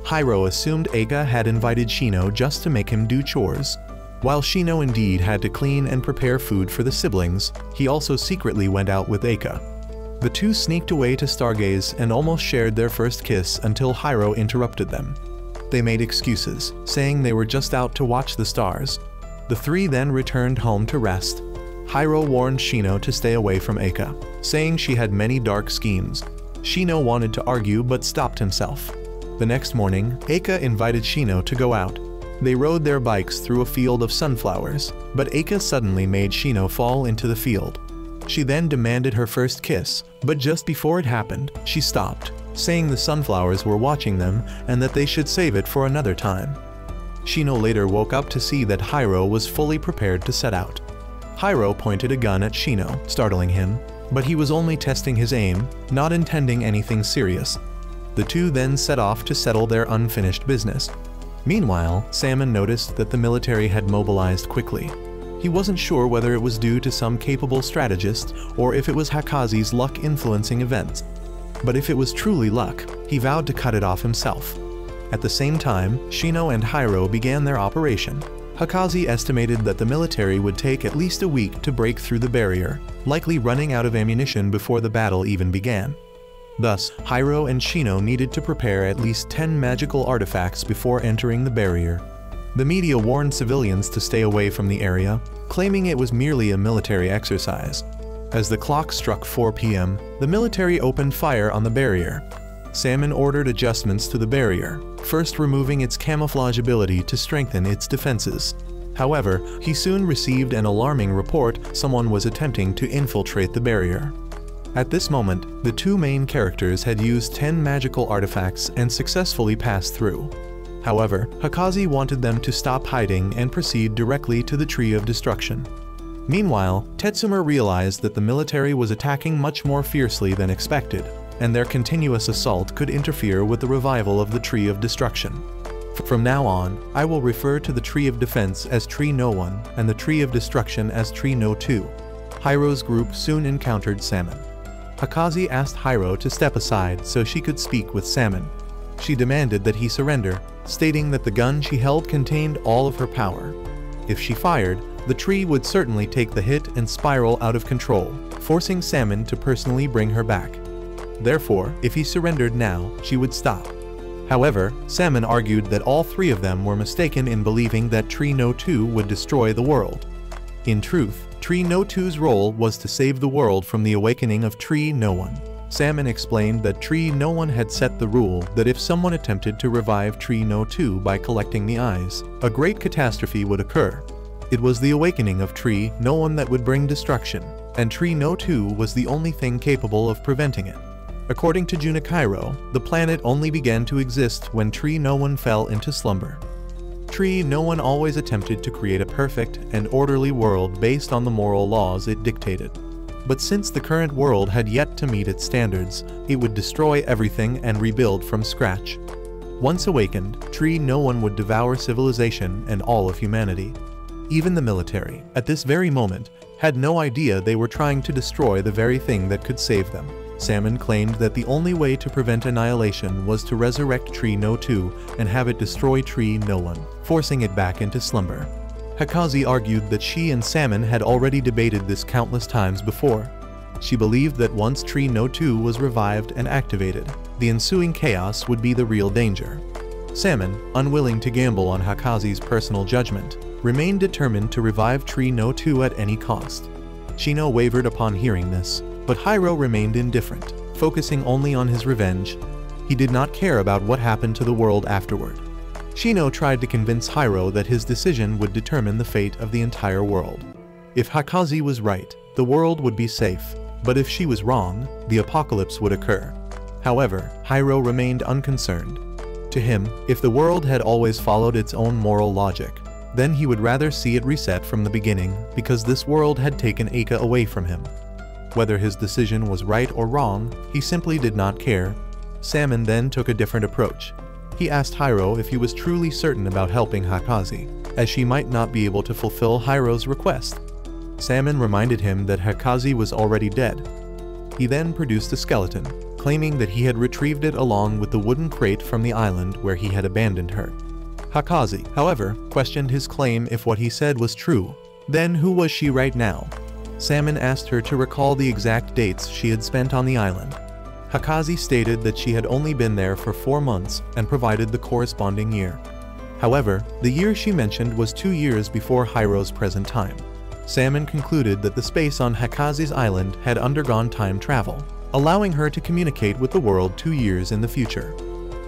Hiro assumed Eika had invited Shino just to make him do chores. While Shino indeed had to clean and prepare food for the siblings, he also secretly went out with Eika. The two sneaked away to stargaze and almost shared their first kiss until Hiro interrupted them. They made excuses, saying they were just out to watch the stars. The three then returned home to rest. Hiro warned Shino to stay away from Eika, saying she had many dark schemes. Shino wanted to argue but stopped himself. The next morning, Eika invited Shino to go out. They rode their bikes through a field of sunflowers, but Eika suddenly made Shino fall into the field. She then demanded her first kiss, but just before it happened, she stopped, saying the sunflowers were watching them and that they should save it for another time. Shino later woke up to see that Hiro was fully prepared to set out. Hiro pointed a gun at Shino, startling him, but he was only testing his aim, not intending anything serious. The two then set off to settle their unfinished business. Meanwhile, Salmon noticed that the military had mobilized quickly. He wasn't sure whether it was due to some capable strategist or if it was Hakazi's luck influencing events. But if it was truly luck, he vowed to cut it off himself. At the same time, Shino and Hiro began their operation. Hakazi estimated that the military would take at least a week to break through the barrier, likely running out of ammunition before the battle even began. Thus, Hiro and Shino needed to prepare at least 10 magical artifacts before entering the barrier. The media warned civilians to stay away from the area, claiming it was merely a military exercise. As the clock struck 4 p.m., the military opened fire on the barrier. Salmon ordered adjustments to the barrier, first removing its camouflage ability to strengthen its defenses. However, he soon received an alarming report someone was attempting to infiltrate the barrier. At this moment, the two main characters had used 10 magical artifacts and successfully passed through. However, Hakazi wanted them to stop hiding and proceed directly to the Tree of Destruction. Meanwhile, Tetsumer realized that the military was attacking much more fiercely than expected, and their continuous assault could interfere with the revival of the Tree of Destruction. From now on, I will refer to the Tree of Defense as Tree No 1 and the Tree of Destruction as Tree No 2. Hiro's group soon encountered Salmon. Hakazi asked Hiro to step aside so she could speak with Salmon. She demanded that he surrender, stating that the gun she held contained all of her power. If she fired, the tree would certainly take the hit and spiral out of control, forcing Salmon to personally bring her back. Therefore, if he surrendered now, she would stop. However, Salmon argued that all three of them were mistaken in believing that Tree No 2 would destroy the world. In truth, Tree No 2's role was to save the world from the awakening of Tree No 1. Salmon explained that Tree No One had set the rule that if someone attempted to revive Tree No 2 by collecting the eyes, a great catastrophe would occur. It was the awakening of Tree No One that would bring destruction, and Tree No 2 was the only thing capable of preventing it. According to Junichiro, the planet only began to exist when Tree No One fell into slumber. Tree No One always attempted to create a perfect and orderly world based on the moral laws it dictated. But since the current world had yet to meet its standards, it would destroy everything and rebuild from scratch. Once awakened, Tree No One would devour civilization and all of humanity. Even the military, at this very moment, had no idea they were trying to destroy the very thing that could save them. Salmon claimed that the only way to prevent annihilation was to resurrect Tree No 2 and have it destroy Tree No One, forcing it back into slumber. Hakazi argued that she and Salmon had already debated this countless times before. She believed that once Tree No 2 was revived and activated, the ensuing chaos would be the real danger. Salmon, unwilling to gamble on Hakazi's personal judgment, remained determined to revive Tree No 2 at any cost. Shino wavered upon hearing this, but Hiro remained indifferent, focusing only on his revenge. He did not care about what happened to the world afterward. Shino tried to convince Hiro that his decision would determine the fate of the entire world. If Hakazi was right, the world would be safe, but if she was wrong, the apocalypse would occur. However, Hiro remained unconcerned. To him, if the world had always followed its own moral logic, then he would rather see it reset from the beginning because this world had taken Eika away from him. Whether his decision was right or wrong, he simply did not care. Salmon then took a different approach. He asked Hiro if he was truly certain about helping Hakazi, as she might not be able to fulfill Hiro's request. Salmon reminded him that Hakazi was already dead. He then produced a skeleton, claiming that he had retrieved it along with the wooden crate from the island where he had abandoned her. Hakazi, however, questioned his claim if what he said was true. Then who was she right now? Salmon asked her to recall the exact dates she had spent on the island. Hakazi stated that she had only been there for 4 months and provided the corresponding year. However, the year she mentioned was 2 years before Hiro's present time. Salmon concluded that the space on Hakazi's island had undergone time travel, allowing her to communicate with the world 2 years in the future.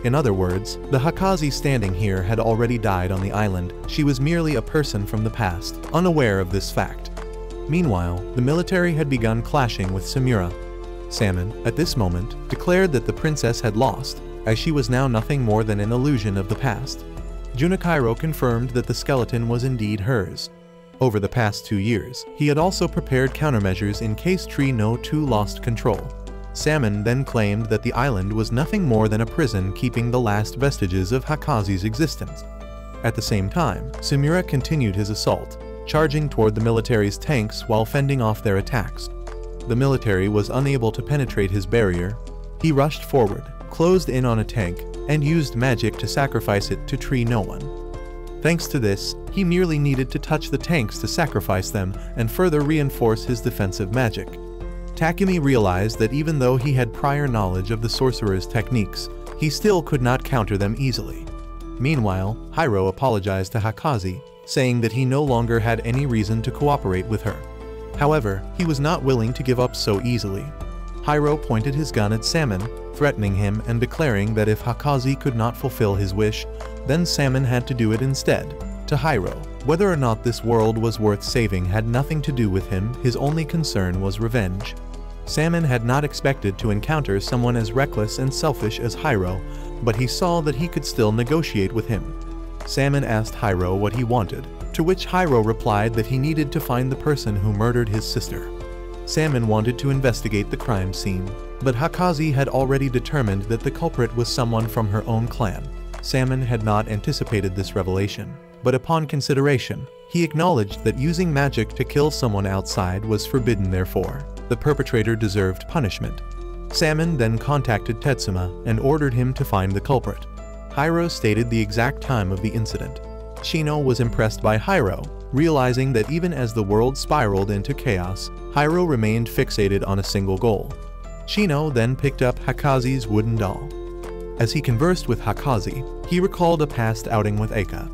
In other words, the Hakazi standing here had already died on the island. She was merely a person from the past, unaware of this fact. Meanwhile, the military had begun clashing with Samura. Salmon, at this moment, declared that the princess had lost, as she was now nothing more than an illusion of the past. Junichiro confirmed that the skeleton was indeed hers. Over the past 2 years, he had also prepared countermeasures in case Tree No 2 lost control. Salmon then claimed that the island was nothing more than a prison keeping the last vestiges of Hakazi's existence. At the same time, Samura continued his assault, charging toward the military's tanks while fending off their attacks. The military was unable to penetrate his barrier. He rushed forward, closed in on a tank, and used magic to sacrifice it to Tree No One. Thanks to this, he merely needed to touch the tanks to sacrifice them and further reinforce his defensive magic. Takumi realized that even though he had prior knowledge of the sorcerer's techniques, he still could not counter them easily. Meanwhile, Hiro apologized to Hakazi, saying that he no longer had any reason to cooperate with her. However, he was not willing to give up so easily. Hiro pointed his gun at Salmon, threatening him and declaring that if Hakazi could not fulfill his wish, then Salmon had to do it instead. To Hiro, whether or not this world was worth saving had nothing to do with him. His only concern was revenge. Salmon had not expected to encounter someone as reckless and selfish as Hiro, but he saw that he could still negotiate with him. Salmon asked Hiro what he wanted, to which Hiro replied that he needed to find the person who murdered his sister. Salmon wanted to investigate the crime scene, but Hakazi had already determined that the culprit was someone from her own clan. Salmon had not anticipated this revelation, but upon consideration, he acknowledged that using magic to kill someone outside was forbidden. Therefore, the perpetrator deserved punishment. Salmon then contacted Tetsuma and ordered him to find the culprit. Hiro stated the exact time of the incident. Shino was impressed by Hiro, realizing that even as the world spiraled into chaos, Hiro remained fixated on a single goal. Shino then picked up Hakazi's wooden doll. As he conversed with Hakazi, he recalled a past outing with Eika.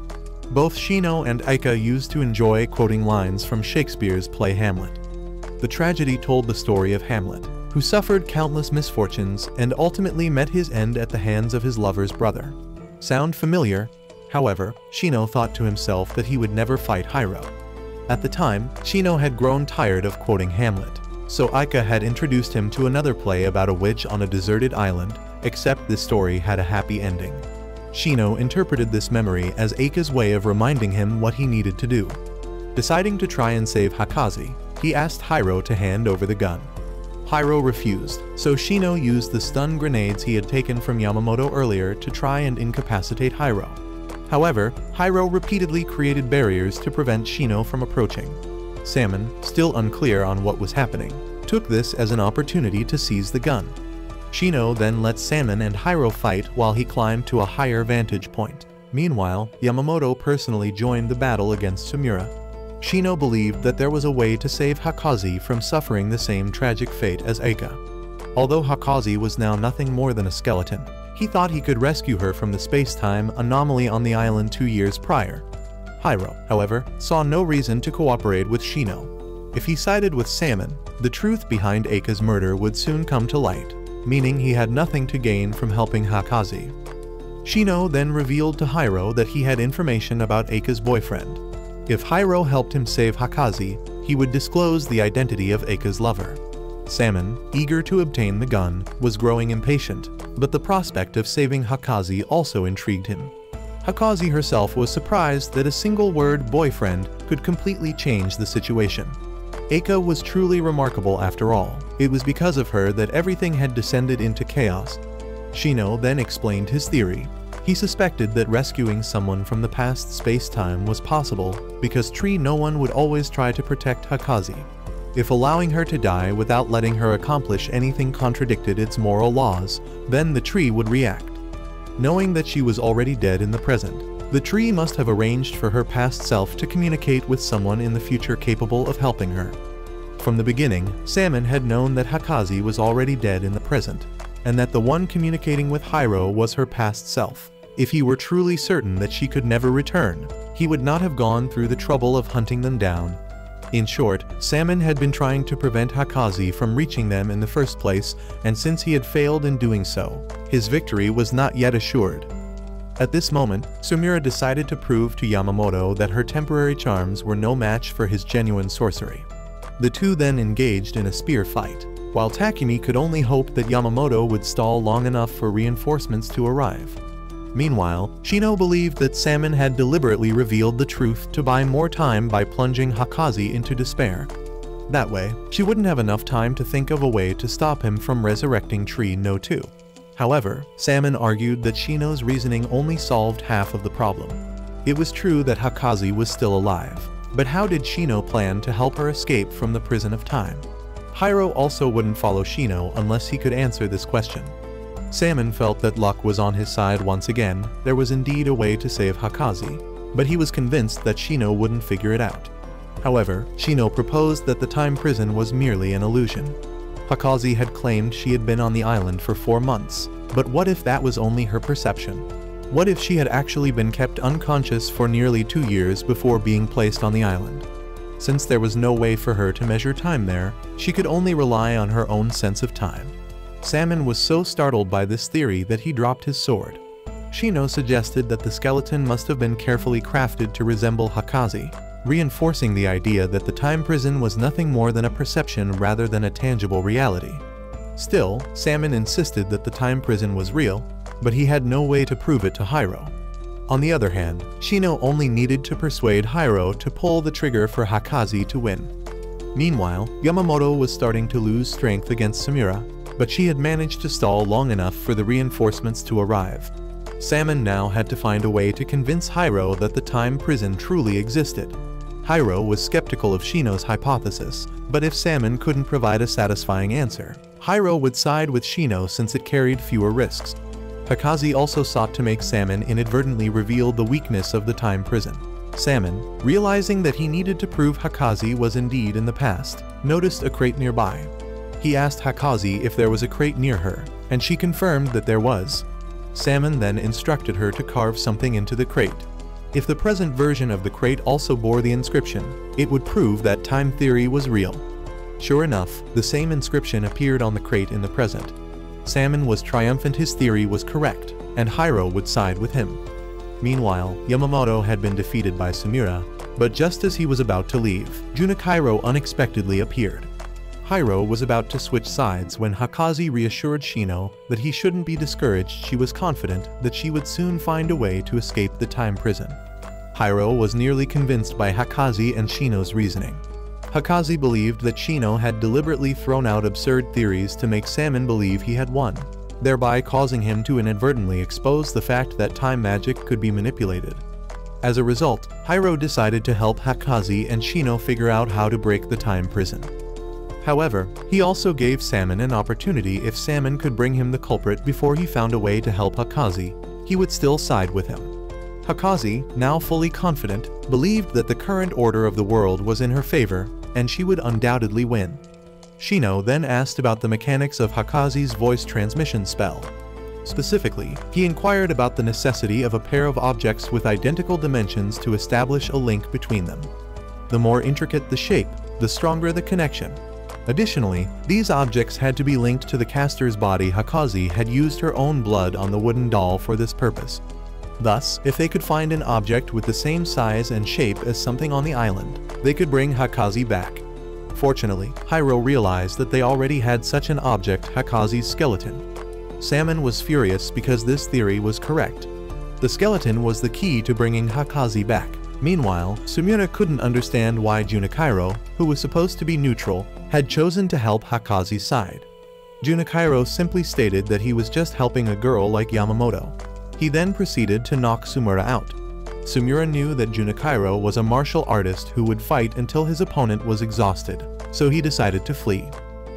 Both Shino and Eika used to enjoy quoting lines from Shakespeare's play Hamlet. The tragedy told the story of Hamlet, who suffered countless misfortunes and ultimately met his end at the hands of his lover's brother. Sound familiar? However, Shino thought to himself that he would never fight Hiro. At the time, Shino had grown tired of quoting Hamlet, so Aika had introduced him to another play about a witch on a deserted island, except this story had a happy ending. Shino interpreted this memory as Aika's way of reminding him what he needed to do. Deciding to try and save Hakazi, he asked Hiro to hand over the gun. Hiro refused, so Shino used the stun grenades he had taken from Yamamoto earlier to try and incapacitate Hiro. However, Hiro repeatedly created barriers to prevent Shino from approaching. Salmon, still unclear on what was happening, took this as an opportunity to seize the gun. Shino then let Salmon and Hiro fight while he climbed to a higher vantage point. Meanwhile, Yamamoto personally joined the battle against Sumura. Shino believed that there was a way to save Hakazi from suffering the same tragic fate as Aika. Although Hakazi was now nothing more than a skeleton, he thought he could rescue her from the space-time anomaly on the island 2 years prior. Hiro, however, saw no reason to cooperate with Shino. If he sided with Salmon, the truth behind Aika's murder would soon come to light, meaning he had nothing to gain from helping Hakazi. Shino then revealed to Hiro that he had information about Aika's boyfriend. If Hiro helped him save Hakazi, he would disclose the identity of Aika's lover. Salmon, eager to obtain the gun, was growing impatient, but the prospect of saving Hakazi also intrigued him. Hakazi herself was surprised that a single word boyfriend could completely change the situation. Aika was truly remarkable after all. It was because of her that everything had descended into chaos. Shino then explained his theory. He suspected that rescuing someone from the past space-time was possible because no one would always try to protect Hakazi. If allowing her to die without letting her accomplish anything contradicted its moral laws, then the tree would react. Knowing that she was already dead in the present, the tree must have arranged for her past self to communicate with someone in the future capable of helping her. From the beginning, Salmon had known that Hakazi was already dead in the present, and that the one communicating with Hiro was her past self. If he were truly certain that she could never return, he would not have gone through the trouble of hunting them down. In short, Salmon had been trying to prevent Hakazi from reaching them in the first place, and since he had failed in doing so, his victory was not yet assured. At this moment, Sumura decided to prove to Yamamoto that her temporary charms were no match for his genuine sorcery. The two then engaged in a spear fight, while Takumi could only hope that Yamamoto would stall long enough for reinforcements to arrive. Meanwhile, Shino believed that Salmon had deliberately revealed the truth to buy more time by plunging Hakazi into despair. That way, she wouldn't have enough time to think of a way to stop him from resurrecting Tree No 2. However, Salmon argued that Shino's reasoning only solved half of the problem. It was true that Hakazi was still alive, but how did Shino plan to help her escape from the prison of time? Hiro also wouldn't follow Shino unless he could answer this question. Salmon felt that luck was on his side once again. There was indeed a way to save Hakazi, but he was convinced that Shino wouldn't figure it out. However, Shino proposed that the time prison was merely an illusion. Hakazi had claimed she had been on the island for 4 months, but what if that was only her perception? What if she had actually been kept unconscious for nearly 2 years before being placed on the island? Since there was no way for her to measure time there, she could only rely on her own sense of time. Salmon was so startled by this theory that he dropped his sword. Shino suggested that the skeleton must have been carefully crafted to resemble Hakazi, reinforcing the idea that the time prison was nothing more than a perception rather than a tangible reality. Still, Salmon insisted that the time prison was real, but he had no way to prove it to Hiro. On the other hand, Shino only needed to persuade Hiro to pull the trigger for Hakazi to win. Meanwhile, Yamamoto was starting to lose strength against Sumura, but she had managed to stall long enough for the reinforcements to arrive. Salmon now had to find a way to convince Hiro that the time prison truly existed. Hiro was skeptical of Shino's hypothesis, but if Salmon couldn't provide a satisfying answer, Hiro would side with Shino since it carried fewer risks. Hakazi also sought to make Salmon inadvertently reveal the weakness of the time prison. Salmon, realizing that he needed to prove Hakazi was indeed in the past, noticed a crate nearby. He asked Hakazi if there was a crate near her, and she confirmed that there was. Salmon then instructed her to carve something into the crate. If the present version of the crate also bore the inscription, it would prove that time theory was real. Sure enough, the same inscription appeared on the crate in the present. Salmon was triumphant, his theory was correct, and Hiro would side with him. Meanwhile, Yamamoto had been defeated by Sumire, but just as he was about to leave, Junichiro unexpectedly appeared. Hiro was about to switch sides when Hakaze reassured Shino that he shouldn't be discouraged. She was confident that she would soon find a way to escape the time prison. Hiro was nearly convinced by Hakaze and Shino's reasoning. Hakaze believed that Shino had deliberately thrown out absurd theories to make Salmon believe he had won, thereby causing him to inadvertently expose the fact that time magic could be manipulated. As a result, Hiro decided to help Hakaze and Shino figure out how to break the time prison. However, he also gave Salmon an opportunity. If Salmon could bring him the culprit before he found a way to help Hakaze, he would still side with him. Hakaze, now fully confident, believed that the current order of the world was in her favor, and she would undoubtedly win. Shino then asked about the mechanics of Hakaze's voice transmission spell. Specifically, he inquired about the necessity of a pair of objects with identical dimensions to establish a link between them. The more intricate the shape, the stronger the connection. Additionally, these objects had to be linked to the caster's body. Hakaze had used her own blood on the wooden doll for this purpose. Thus, if they could find an object with the same size and shape as something on the island, they could bring Hakaze back. Fortunately, Hiro realized that they already had such an object, Hakaze's skeleton. Salmon was furious because this theory was correct. The skeleton was the key to bringing Hakaze back. Meanwhile, Sumire couldn't understand why Junichiro, who was supposed to be neutral, had chosen to help Hakaze's side. Junichiro simply stated that he was just helping a girl like Yamamoto. He then proceeded to knock Sumire out. Sumire knew that Junichiro was a martial artist who would fight until his opponent was exhausted, so he decided to flee.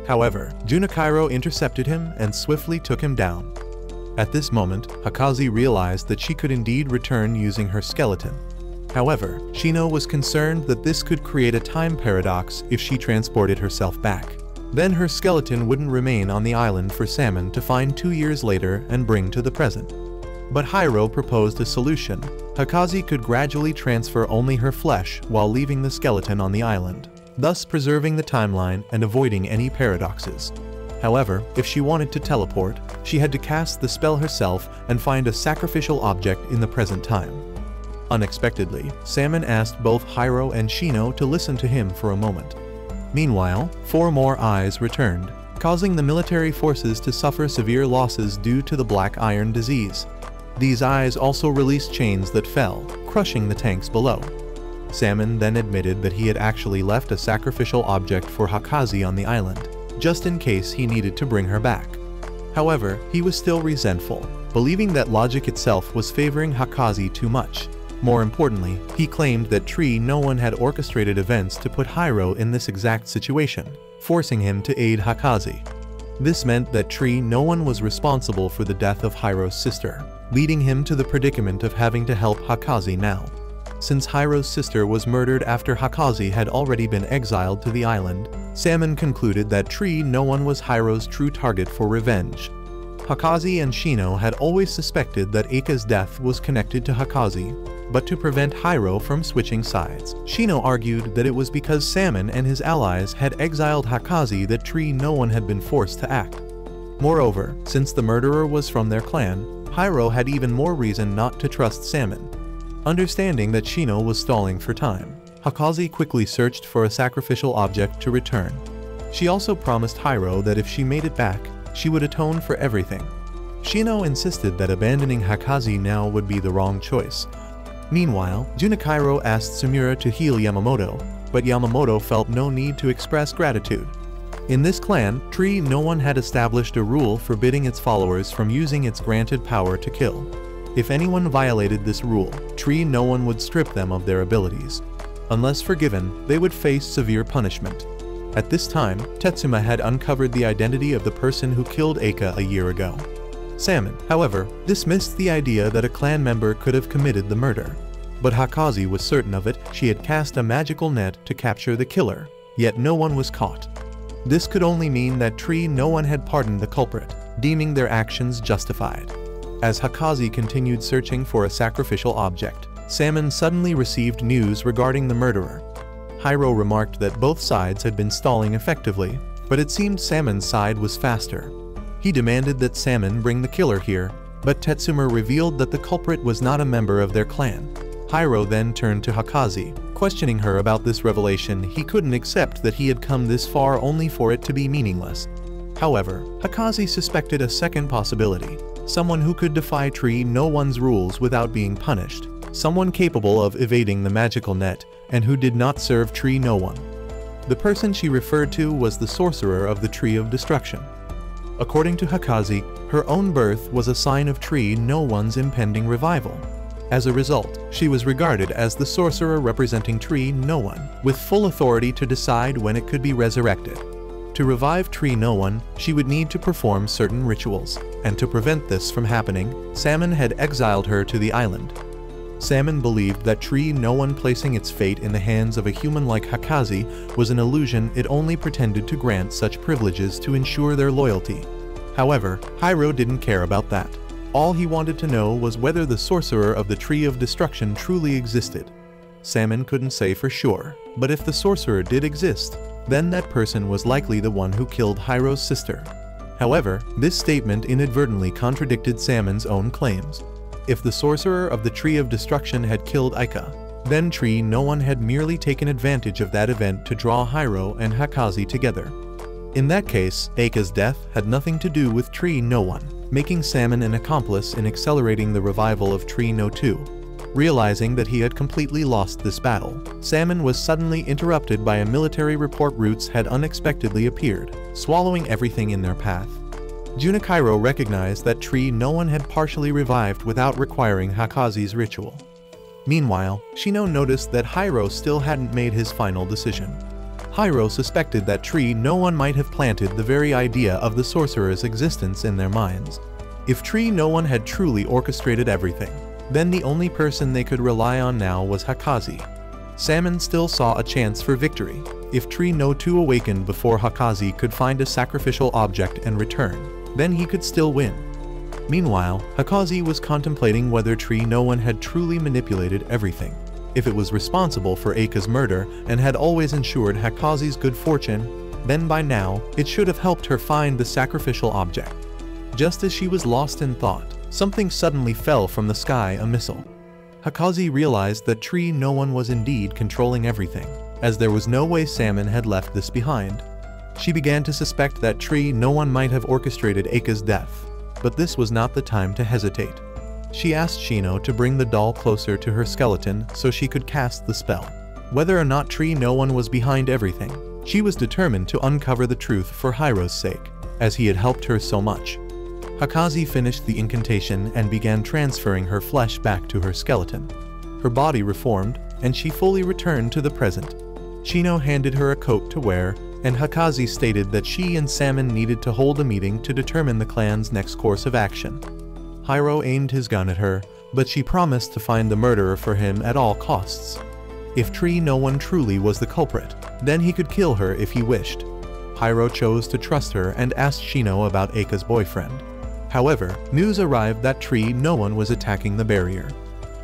However, Junichiro intercepted him and swiftly took him down. At this moment, Hakaze realized that she could indeed return using her skeleton. However, Shino was concerned that this could create a time paradox if she transported herself back. Then her skeleton wouldn't remain on the island for Salmon to find 2 years later and bring to the present. But Hiro proposed a solution. Hakaze could gradually transfer only her flesh while leaving the skeleton on the island, thus preserving the timeline and avoiding any paradoxes. However, if she wanted to teleport, she had to cast the spell herself and find a sacrificial object in the present time. Unexpectedly, Salmon asked both Hiro and Shino to listen to him for a moment. Meanwhile, 4 more eyes returned, causing the military forces to suffer severe losses due to the Black Iron disease. These eyes also released chains that fell, crushing the tanks below. Salmon then admitted that he had actually left a sacrificial object for Hakaze on the island, just in case he needed to bring her back. However, he was still resentful, believing that logic itself was favoring Hakaze too much. More importantly, he claimed that Tree No One had orchestrated events to put Hiro in this exact situation, forcing him to aid Hakaze. This meant that Tree No One was responsible for the death of Hiro's sister, leading him to the predicament of having to help Hakaze now. Since Hiro's sister was murdered after Hakaze had already been exiled to the island, Salmon concluded that Tree No One was Hiro's true target for revenge. Hakaze and Shino had always suspected that Eika's death was connected to Hakaze, but to prevent Hiro from switching sides, Shino argued that it was because Salmon and his allies had exiled Hakaze that Tree No One had been forced to act. Moreover, since the murderer was from their clan, Hiro had even more reason not to trust Salmon. Understanding that Shino was stalling for time, Hakaze quickly searched for a sacrificial object to return. She also promised Hiro that if she made it back, she would atone for everything. Shino insisted that abandoning Hakaze now would be the wrong choice. Meanwhile, Junichiro asked Sumire to heal Yamamoto, but Yamamoto felt no need to express gratitude. In this clan, Tree No One had established a rule forbidding its followers from using its granted power to kill. If anyone violated this rule, Tree No One would strip them of their abilities. Unless forgiven, they would face severe punishment. At this time, Tetsuma had uncovered the identity of the person who killed Eika a year ago. Salmon, however, dismissed the idea that a clan member could have committed the murder. But Hakaze was certain of it. She had cast a magical net to capture the killer, yet no one was caught. This could only mean that Tree No One had pardoned the culprit, deeming their actions justified. As Hakaze continued searching for a sacrificial object, Salmon suddenly received news regarding the murderer. Hiro remarked that both sides had been stalling effectively, but it seemed Salmon's side was faster. He demanded that Salmon bring the killer here, but Tetsuma revealed that the culprit was not a member of their clan. Hiro then turned to Hakazi, questioning her about this revelation. He couldn't accept that he had come this far only for it to be meaningless. However, Hakazi suspected a second possibility, someone who could defy Tree No One's rules without being punished, someone capable of evading the magical net, and who did not serve Tree No One. The person she referred to was the sorcerer of the Tree of Destruction. According to Hakazi, her own birth was a sign of Tree No One's impending revival. As a result, she was regarded as the sorcerer representing Tree No One, with full authority to decide when it could be resurrected. To revive Tree No One, she would need to perform certain rituals, and to prevent this from happening, Salmon had exiled her to the island. Salmon believed that Tree No One placing its fate in the hands of a human like Hakazi was an illusion. It only pretended to grant such privileges to ensure their loyalty. However, Hiro didn't care about that. All he wanted to know was whether the sorcerer of the Tree of Destruction truly existed. Salmon couldn't say for sure, but if the sorcerer did exist, then that person was likely the one who killed Hiro's sister. However, this statement inadvertently contradicted Salmon's own claims. If the sorcerer of the Tree of Destruction had killed Aika, then Tree No One had merely taken advantage of that event to draw Hiro and Hakazi together. In that case, Aika's death had nothing to do with Tree No One, making Salmon an accomplice in accelerating the revival of Tree No 2. Realizing that he had completely lost this battle, Salmon was suddenly interrupted by a military report. Roots had unexpectedly appeared, swallowing everything in their path. Junichiro recognized that Tree No One had partially revived without requiring Hakazi's ritual. Meanwhile, Shino noticed that Hiro still hadn't made his final decision. Hiro suspected that Tree No One might have planted the very idea of the sorcerer's existence in their minds. If Tree No One had truly orchestrated everything, then the only person they could rely on now was Hakazi. Salmon still saw a chance for victory. If Tree No 2 awakened before Hakazi could find a sacrificial object and return, then he could still win. Meanwhile, Hakazi was contemplating whether Tree No One had truly manipulated everything. If it was responsible for Aika's murder and had always ensured Hakazi's good fortune, then by now, it should have helped her find the sacrificial object. Just as she was lost in thought, something suddenly fell from the sky, a missile. Hakazi realized that Tree No One was indeed controlling everything, as there was no way Salmon had left this behind. She began to suspect that Tree No One might have orchestrated Aika's death, but this was not the time to hesitate. She asked Shino to bring the doll closer to her skeleton so she could cast the spell. Whether or not Tree No One was behind everything, she was determined to uncover the truth for Hiro's sake, as he had helped her so much. Hakazi finished the incantation and began transferring her flesh back to her skeleton. Her body reformed, and she fully returned to the present. Shino handed her a coat to wear, and Hakazi stated that she and Salmon needed to hold a meeting to determine the clan's next course of action. Hiro aimed his gun at her, but she promised to find the murderer for him at all costs. If Tree No One truly was the culprit, then he could kill her if he wished. Hiro chose to trust her and asked Shino about Aika's boyfriend. However, news arrived that Tree No One was attacking the barrier.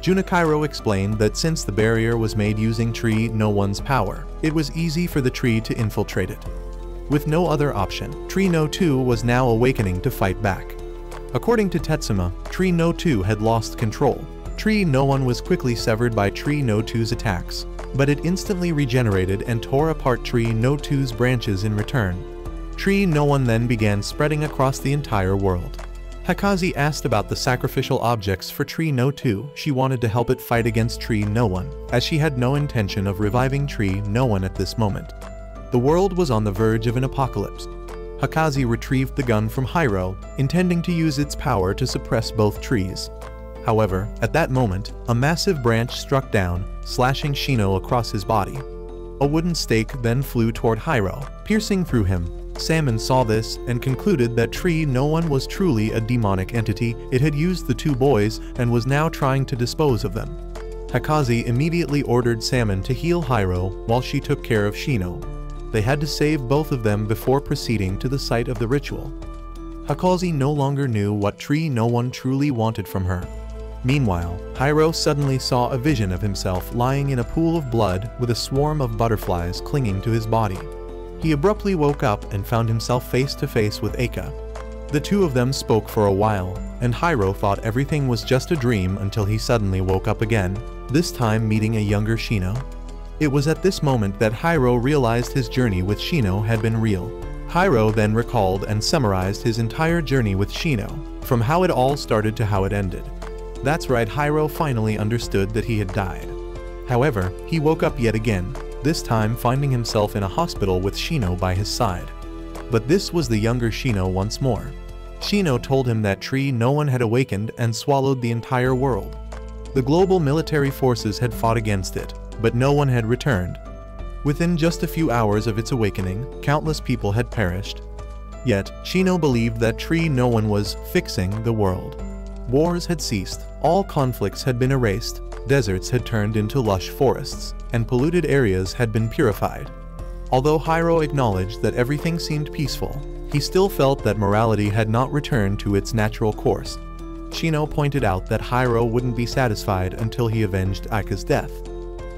Junichiro explained that since the barrier was made using Tree No One's power, it was easy for the tree to infiltrate it. With no other option, Tree No 2 was now awakening to fight back. According to Tetsuma, Tree No 2 had lost control. Tree No One was quickly severed by Tree No 2's attacks, but it instantly regenerated and tore apart Tree No 2's branches in return. Tree No One then began spreading across the entire world. Hakazi asked about the sacrificial objects for Tree No 2. She wanted to help it fight against Tree No One, as she had no intention of reviving Tree No One at this moment. The world was on the verge of an apocalypse. Hakazi retrieved the gun from Hiro, intending to use its power to suppress both trees. However, at that moment, a massive branch struck down, slashing Shino across his body. A wooden stake then flew toward Hiro, piercing through him. Salmon saw this and concluded that Tree No One was truly a demonic entity. It had used the two boys and was now trying to dispose of them. Hakazi immediately ordered Salmon to heal Hiro while she took care of Shino. They had to save both of them before proceeding to the site of the ritual. Hakazi no longer knew what Tree No One truly wanted from her. Meanwhile, Hiro suddenly saw a vision of himself lying in a pool of blood with a swarm of butterflies clinging to his body. He abruptly woke up and found himself face to face with Eika. The two of them spoke for a while, and Hiro thought everything was just a dream until he suddenly woke up again, this time meeting a younger Shino. It was at this moment that Hiro realized his journey with Shino had been real. Hiro then recalled and summarized his entire journey with Shino, from how it all started to how it ended. That's right, Hiro finally understood that he had died. However, he woke up yet again, this time finding himself in a hospital with Shino by his side. But this was the younger Shino once more. Shino told him that Tree No One had awakened and swallowed the entire world. The global military forces had fought against it, but no one had returned. Within just a few hours of its awakening, countless people had perished. Yet, Shino believed that Tree No One was fixing the world. Wars had ceased, all conflicts had been erased, deserts had turned into lush forests, and polluted areas had been purified. Although Hiro acknowledged that everything seemed peaceful, he still felt that morality had not returned to its natural course. Shino pointed out that Hiro wouldn't be satisfied until he avenged Eika's death.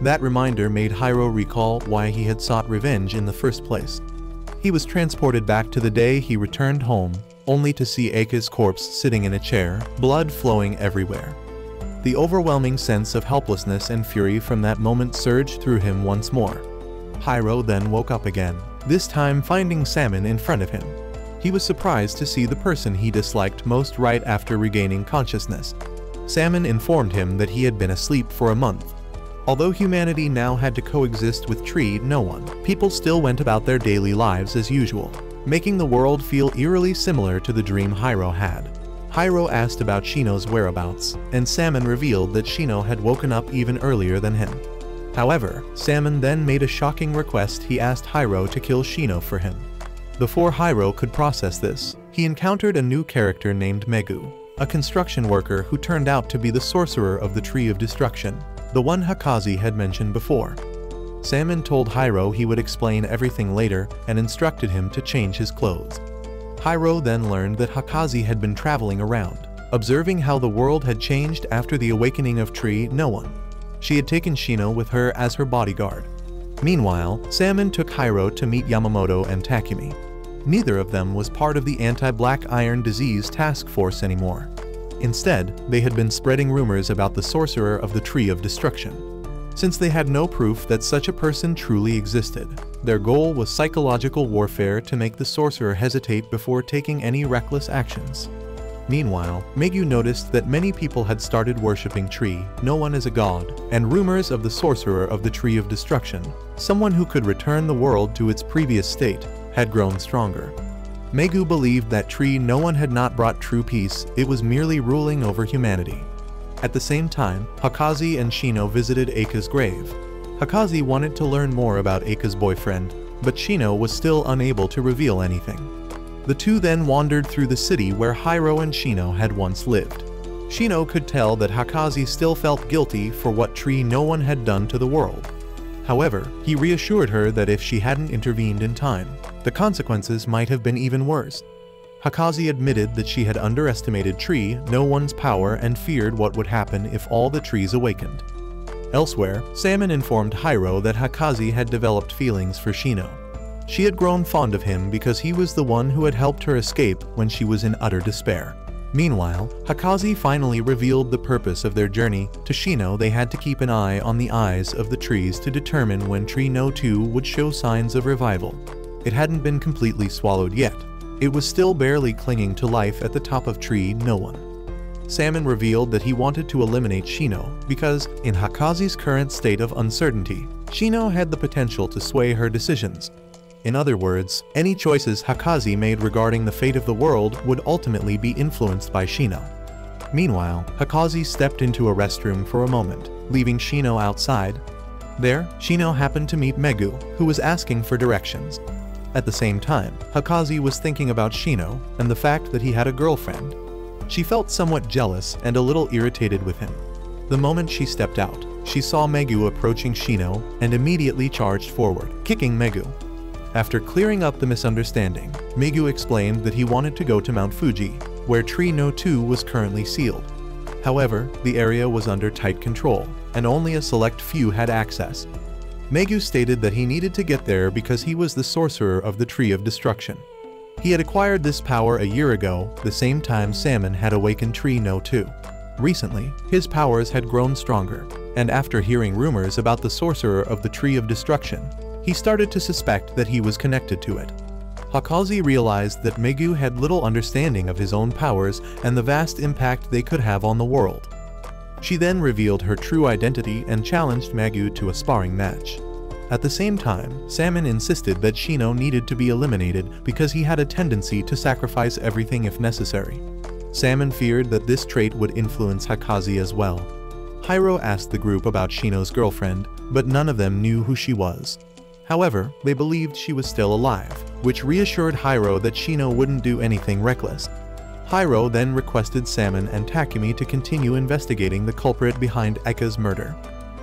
That reminder made Hiro recall why he had sought revenge in the first place. He was transported back to the day he returned home, only to see Eika's corpse sitting in a chair, blood flowing everywhere. The overwhelming sense of helplessness and fury from that moment surged through him once more. Hiro then woke up again, this time finding Salmon in front of him. He was surprised to see the person he disliked most right after regaining consciousness. Salmon informed him that he had been asleep for a month. Although humanity now had to coexist with Tree No One, people still went about their daily lives as usual, making the world feel eerily similar to the dream Hiro had. Hiro asked about Shino's whereabouts, and Salmon revealed that Shino had woken up even earlier than him. However, Salmon then made a shocking request. He asked Hiro to kill Shino for him. Before Hiro could process this, he encountered a new character named Megu, a construction worker who turned out to be the sorcerer of the Tree of Destruction, the one Hakazi had mentioned before. Salmon told Hiro he would explain everything later and instructed him to change his clothes. Hiro then learned that Hakazi had been traveling around, observing how the world had changed after the awakening of Tree No One. She had taken Shino with her as her bodyguard. Meanwhile, Salmon took Hiro to meet Yamamoto and Takumi. Neither of them was part of the anti-Black Iron Disease task force anymore. Instead, they had been spreading rumors about the sorcerer of the Tree of Destruction. Since they had no proof that such a person truly existed, their goal was psychological warfare to make the sorcerer hesitate before taking any reckless actions. Meanwhile, Megu noticed that many people had started worshipping Tree No One as a god, and rumors of the sorcerer of the Tree of Destruction, someone who could return the world to its previous state, had grown stronger. Megu believed that Tree No One had not brought true peace, it was merely ruling over humanity. At the same time, Hakazi and Shino visited Eika's grave. Hakazi wanted to learn more about Eika's boyfriend, but Shino was still unable to reveal anything. The two then wandered through the city where Hiro and Shino had once lived. Shino could tell that Hakazi still felt guilty for what Tree No One had done to the world. However, he reassured her that if she hadn't intervened in time, the consequences might have been even worse. Hakazi admitted that she had underestimated Tree No One's power and feared what would happen if all the trees awakened. Elsewhere, Salmon informed Hiro that Hakazi had developed feelings for Shino. She had grown fond of him because he was the one who had helped her escape when she was in utter despair. Meanwhile, Hakazi finally revealed the purpose of their journey. To Shino, they had to keep an eye on the eyes of the trees to determine when Tree No 2 would show signs of revival. It hadn't been completely swallowed yet. It was still barely clinging to life at the top of Tree No One. Salmon revealed that he wanted to eliminate Shino because, in Hakazi's current state of uncertainty, Shino had the potential to sway her decisions. In other words, any choices Hakazi made regarding the fate of the world would ultimately be influenced by Shino. Meanwhile, Hakazi stepped into a restroom for a moment, leaving Shino outside. There, Shino happened to meet Megu, who was asking for directions. At the same time, Hakazi was thinking about Shino and the fact that he had a girlfriend. She felt somewhat jealous and a little irritated with him. The moment she stepped out, she saw Megu approaching Shino and immediately charged forward, kicking Megu. After clearing up the misunderstanding, Megu explained that he wanted to go to Mount Fuji, where Tree No 2 was currently sealed. However, the area was under tight control, and only a select few had access. Megu stated that he needed to get there because he was the sorcerer of the Tree of Destruction. He had acquired this power a year ago, the same time Salmon had awakened Tree No 2. Recently, his powers had grown stronger, and after hearing rumors about the sorcerer of the Tree of Destruction, he started to suspect that he was connected to it. Hakazi realized that Megu had little understanding of his own powers and the vast impact they could have on the world. She then revealed her true identity and challenged Megu to a sparring match. At the same time, Salmon insisted that Shino needed to be eliminated because he had a tendency to sacrifice everything if necessary. Salmon feared that this trait would influence Hakazi as well. Hyro asked the group about Shino's girlfriend, but none of them knew who she was. However, they believed she was still alive, which reassured Hyro that Shino wouldn't do anything reckless. Hyro then requested Salmon and Takumi to continue investigating the culprit behind Eika's murder.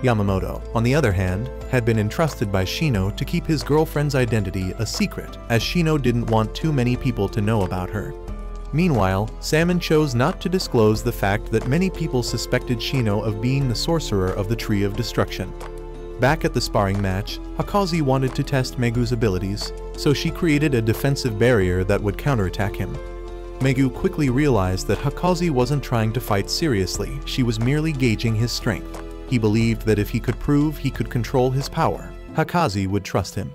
Yamamoto, on the other hand, had been entrusted by Shino to keep his girlfriend's identity a secret, as Shino didn't want too many people to know about her. Meanwhile, Salmon chose not to disclose the fact that many people suspected Shino of being the sorcerer of the Tree of Destruction. Back at the sparring match, Hakazi wanted to test Megu's abilities, so she created a defensive barrier that would counterattack him. Megu quickly realized that Hakazi wasn't trying to fight seriously, she was merely gauging his strength. He believed that if he could prove he could control his power, Hakazi would trust him.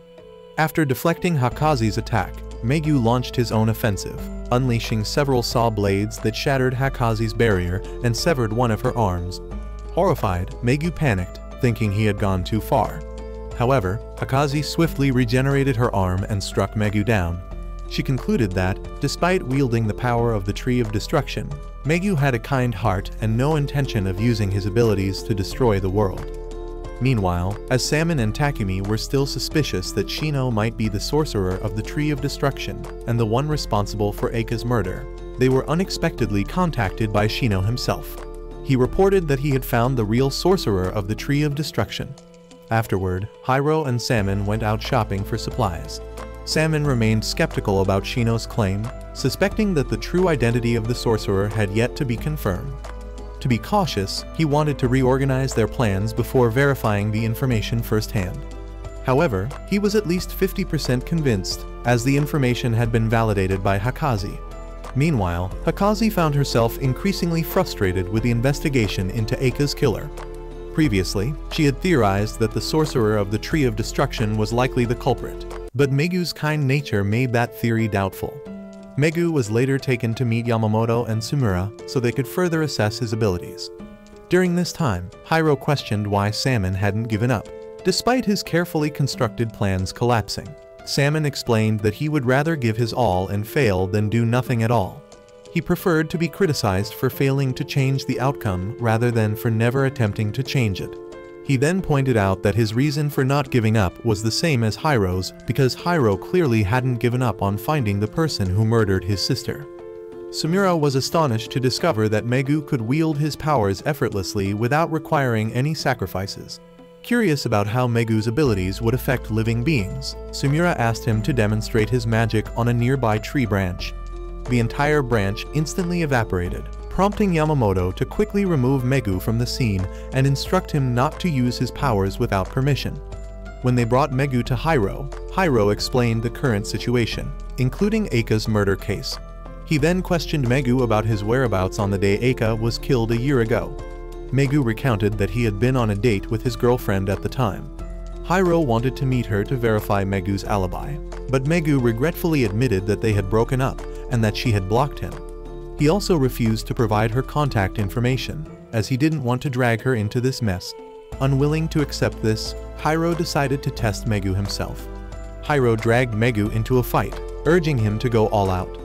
After deflecting Hakazi's attack, Megu launched his own offensive, unleashing several saw blades that shattered Hakazi's barrier and severed one of her arms. Horrified, Megu panicked, thinking he had gone too far. However, Hakazi swiftly regenerated her arm and struck Megu down. She concluded that, despite wielding the power of the Tree of Destruction, Megu had a kind heart and no intention of using his abilities to destroy the world. Meanwhile, as Salmon and Takumi were still suspicious that Shino might be the sorcerer of the Tree of Destruction and the one responsible for Eika's murder, they were unexpectedly contacted by Shino himself. He reported that he had found the real sorcerer of the Tree of Destruction. Afterward, Hyro and Salmon went out shopping for supplies. Salmon remained skeptical about Shino's claim, suspecting that the true identity of the sorcerer had yet to be confirmed. To be cautious, he wanted to reorganize their plans before verifying the information firsthand. However, he was at least 50% convinced, as the information had been validated by Hakazi. Meanwhile, Hakazi found herself increasingly frustrated with the investigation into Eika's killer. Previously, she had theorized that the sorcerer of the Tree of Destruction was likely the culprit, but Megu's kind nature made that theory doubtful. Megu was later taken to meet Yamamoto and Sumura so they could further assess his abilities. During this time, Hyro questioned why Salmon hadn't given up, despite his carefully constructed plans collapsing. Salmon explained that he would rather give his all and fail than do nothing at all. He preferred to be criticized for failing to change the outcome rather than for never attempting to change it. He then pointed out that his reason for not giving up was the same as Hyro's because Hyro clearly hadn't given up on finding the person who murdered his sister. Sumura was astonished to discover that Megu could wield his powers effortlessly without requiring any sacrifices. Curious about how Megu's abilities would affect living beings, Sumura asked him to demonstrate his magic on a nearby tree branch. The entire branch instantly evaporated, prompting Yamamoto to quickly remove Megu from the scene and instruct him not to use his powers without permission. When they brought Megu to Hyro, Hyro explained the current situation, including Eika's murder case. He then questioned Megu about his whereabouts on the day Eika was killed a year ago. Megu recounted that he had been on a date with his girlfriend at the time. Hyro wanted to meet her to verify Megu's alibi, but Megu regretfully admitted that they had broken up and that she had blocked him. He also refused to provide her contact information, as he didn't want to drag her into this mess. Unwilling to accept this, Hyro decided to test Megu himself. Hyro dragged Megu into a fight, urging him to go all out.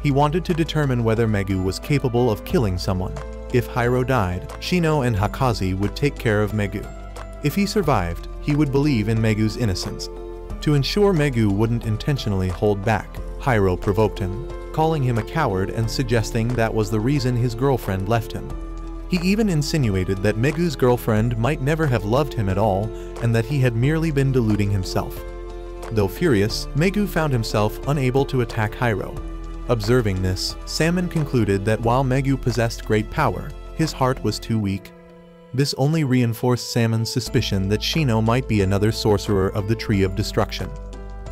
He wanted to determine whether Megu was capable of killing someone. If Hyro died, Shino and Hakazi would take care of Megu. If he survived, he would believe in Megu's innocence. To ensure Megu wouldn't intentionally hold back, Hyro provoked him, calling him a coward and suggesting that was the reason his girlfriend left him. He even insinuated that Megu's girlfriend might never have loved him at all and that he had merely been deluding himself. Though furious, Megu found himself unable to attack Hyro. Observing this, Salmon concluded that while Megu possessed great power, his heart was too weak. This only reinforced Salmon's suspicion that Shino might be another sorcerer of the Tree of Destruction.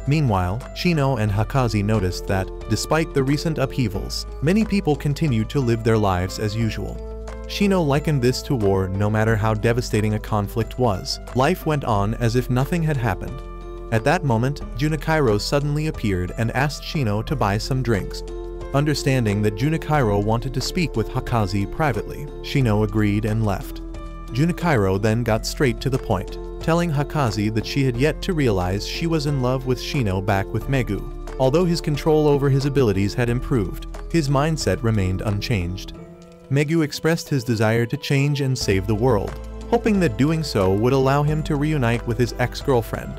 Meanwhile, Shino and Hakazi noticed that, despite the recent upheavals, many people continued to live their lives as usual. Shino likened this to war. No matter how devastating a conflict was, life went on as if nothing had happened. At that moment, Junichiro suddenly appeared and asked Shino to buy some drinks. Understanding that Junichiro wanted to speak with Hakazi privately, Shino agreed and left. Junichiro then got straight to the point, telling Hakazi that she had yet to realize she was in love with Shino back with Megu. Although his control over his abilities had improved, his mindset remained unchanged. Megu expressed his desire to change and save the world, hoping that doing so would allow him to reunite with his ex-girlfriend.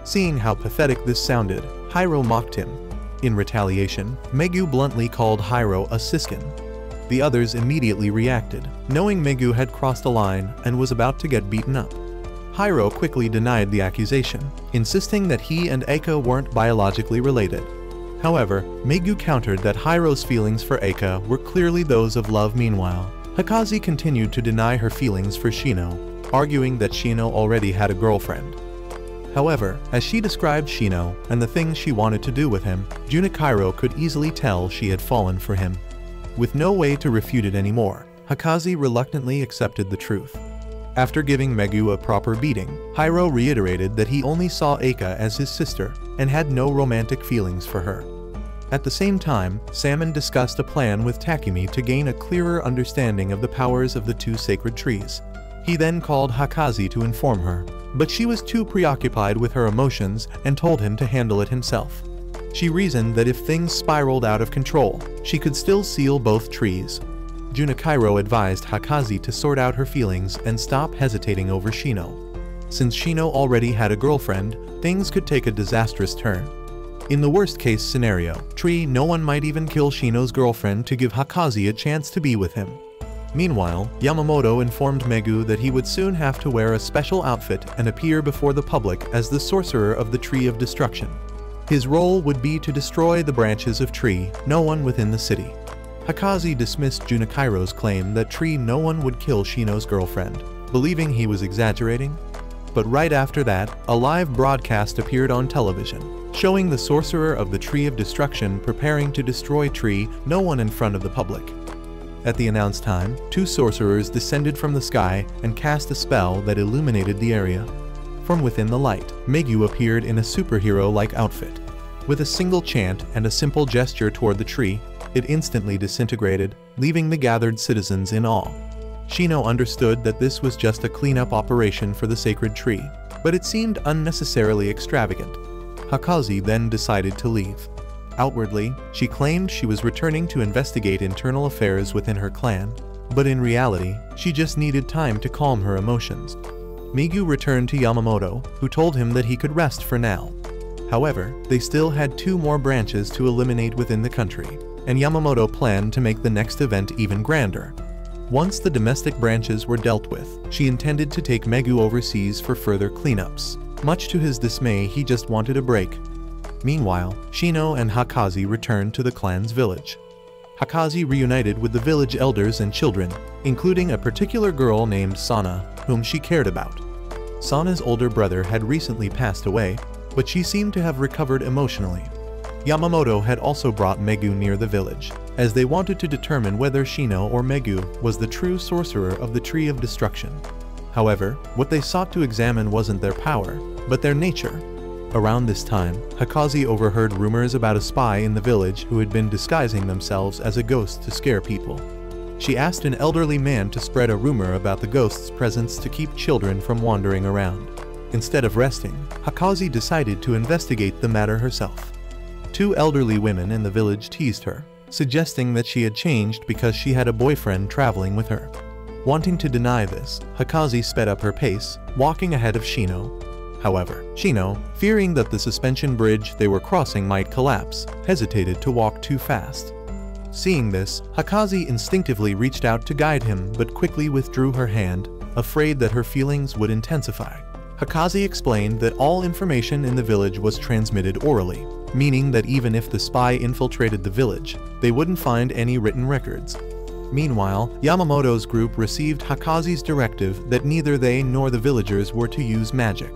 Seeing how pathetic this sounded, Hiro mocked him. In retaliation, Megu bluntly called Hiro a siskin. The others immediately reacted, knowing Megu had crossed a line and was about to get beaten up. Hiro quickly denied the accusation, insisting that he and Eika weren't biologically related. However, Megu countered that Hiro's feelings for Eika were clearly those of love. Meanwhile, Hakazi continued to deny her feelings for Shino, arguing that Shino already had a girlfriend. However, as she described Shino and the things she wanted to do with him, Junichiro could easily tell she had fallen for him. With no way to refute it anymore, Hakazi reluctantly accepted the truth. After giving Megu a proper beating, Hiro reiterated that he only saw Eika as his sister and had no romantic feelings for her. At the same time, Salmon discussed a plan with Takumi to gain a clearer understanding of the powers of the two sacred trees. He then called Hakazi to inform her, but she was too preoccupied with her emotions and told him to handle it himself. She reasoned that if things spiraled out of control, she could still seal both trees. Junichiro advised Hakazi to sort out her feelings and stop hesitating over Shino. Since Shino already had a girlfriend, things could take a disastrous turn. In the worst-case scenario, no one might even kill Shino's girlfriend to give Hakazi a chance to be with him. Meanwhile, Yamamoto informed Megu that he would soon have to wear a special outfit and appear before the public as the sorcerer of the Tree of Destruction. His role would be to destroy the branches of no one within the city. Hakazi dismissed Junichiro's claim that no one would kill Shino's girlfriend, believing he was exaggerating. But right after that, a live broadcast appeared on television, showing the sorcerer of the Tree of Destruction preparing to destroy no one in front of the public. At the announced time, two sorcerers descended from the sky and cast a spell that illuminated the area. From within the light, Megu appeared in a superhero-like outfit. With a single chant and a simple gesture toward the tree, it instantly disintegrated, leaving the gathered citizens in awe. Shino understood that this was just a cleanup operation for the sacred tree, but it seemed unnecessarily extravagant. Hakazi then decided to leave. Outwardly, she claimed she was returning to investigate internal affairs within her clan, but in reality, she just needed time to calm her emotions. Megu returned to Yamamoto, who told him that he could rest for now. However, they still had 2 more branches to eliminate within the country, and Yamamoto planned to make the next event even grander. Once the domestic branches were dealt with, she intended to take Megu overseas for further cleanups. Much to his dismay, he just wanted a break. Meanwhile, Shino and Hakazi returned to the clan's village. Hakazi reunited with the village elders and children, including a particular girl named Sana, whom she cared about. Sana's older brother had recently passed away, but she seemed to have recovered emotionally. Yamamoto had also brought Megu near the village, as they wanted to determine whether Shino or Megu was the true sorcerer of the Tree of Destruction. However, what they sought to examine wasn't their power, but their nature. Around this time, Hakazi overheard rumors about a spy in the village who had been disguising themselves as a ghost to scare people. She asked an elderly man to spread a rumor about the ghost's presence to keep children from wandering around. Instead of resting, Hakazi decided to investigate the matter herself. 2 elderly women in the village teased her, suggesting that she had changed because she had a boyfriend traveling with her. Wanting to deny this, Hakazi sped up her pace, walking ahead of Shino. However, Shino, fearing that the suspension bridge they were crossing might collapse, hesitated to walk too fast. Seeing this, Hakazi instinctively reached out to guide him but quickly withdrew her hand, afraid that her feelings would intensify. Hakazi explained that all information in the village was transmitted orally, meaning that even if the spy infiltrated the village, they wouldn't find any written records. Meanwhile, Yamamoto's group received Hakazi's directive that neither they nor the villagers were to use magic.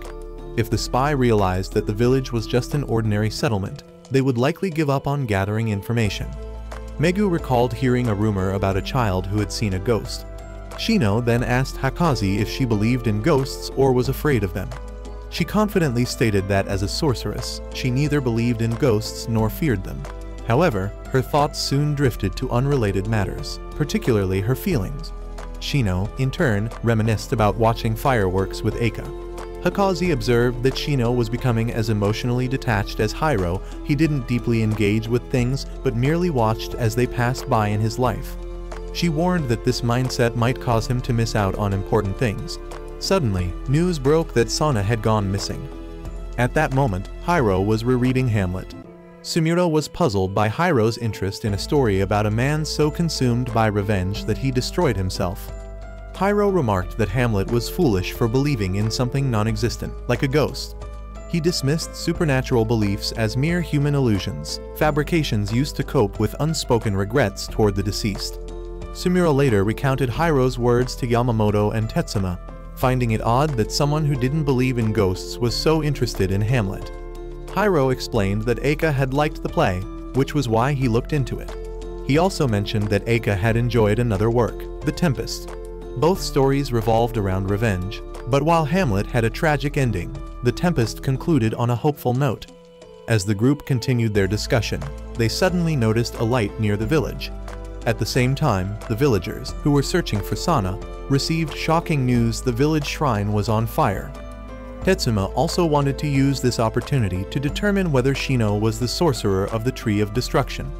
If the spy realized that the village was just an ordinary settlement, they would likely give up on gathering information. Megu recalled hearing a rumor about a child who had seen a ghost. Shino then asked Hakazi if she believed in ghosts or was afraid of them. She confidently stated that as a sorceress, she neither believed in ghosts nor feared them. However, her thoughts soon drifted to unrelated matters, particularly her feelings. Shino, in turn, reminisced about watching fireworks with Eika. Hakazi observed that Shino was becoming as emotionally detached as Hiro. He didn't deeply engage with things, but merely watched as they passed by in his life. She warned that this mindset might cause him to miss out on important things. Suddenly, news broke that Sana had gone missing. At that moment, Hiro was rereading Hamlet. Sumire was puzzled by Hiro's interest in a story about a man so consumed by revenge that he destroyed himself. Hiro remarked that Hamlet was foolish for believing in something non-existent, like a ghost. He dismissed supernatural beliefs as mere human illusions, fabrications used to cope with unspoken regrets toward the deceased. Sumire later recounted Hiro's words to Yamamoto and Tetsuma, finding it odd that someone who didn't believe in ghosts was so interested in Hamlet. Hiro explained that Eika had liked the play, which was why he looked into it. He also mentioned that Eika had enjoyed another work, The Tempest. Both stories revolved around revenge, but while Hamlet had a tragic ending, The Tempest concluded on a hopeful note. As the group continued their discussion, they suddenly noticed a light near the village. At the same time, the villagers, who were searching for Sana, received shocking news the village shrine was on fire. Tetsuma also wanted to use this opportunity to determine whether Shino was the sorcerer of the Tree of Destruction.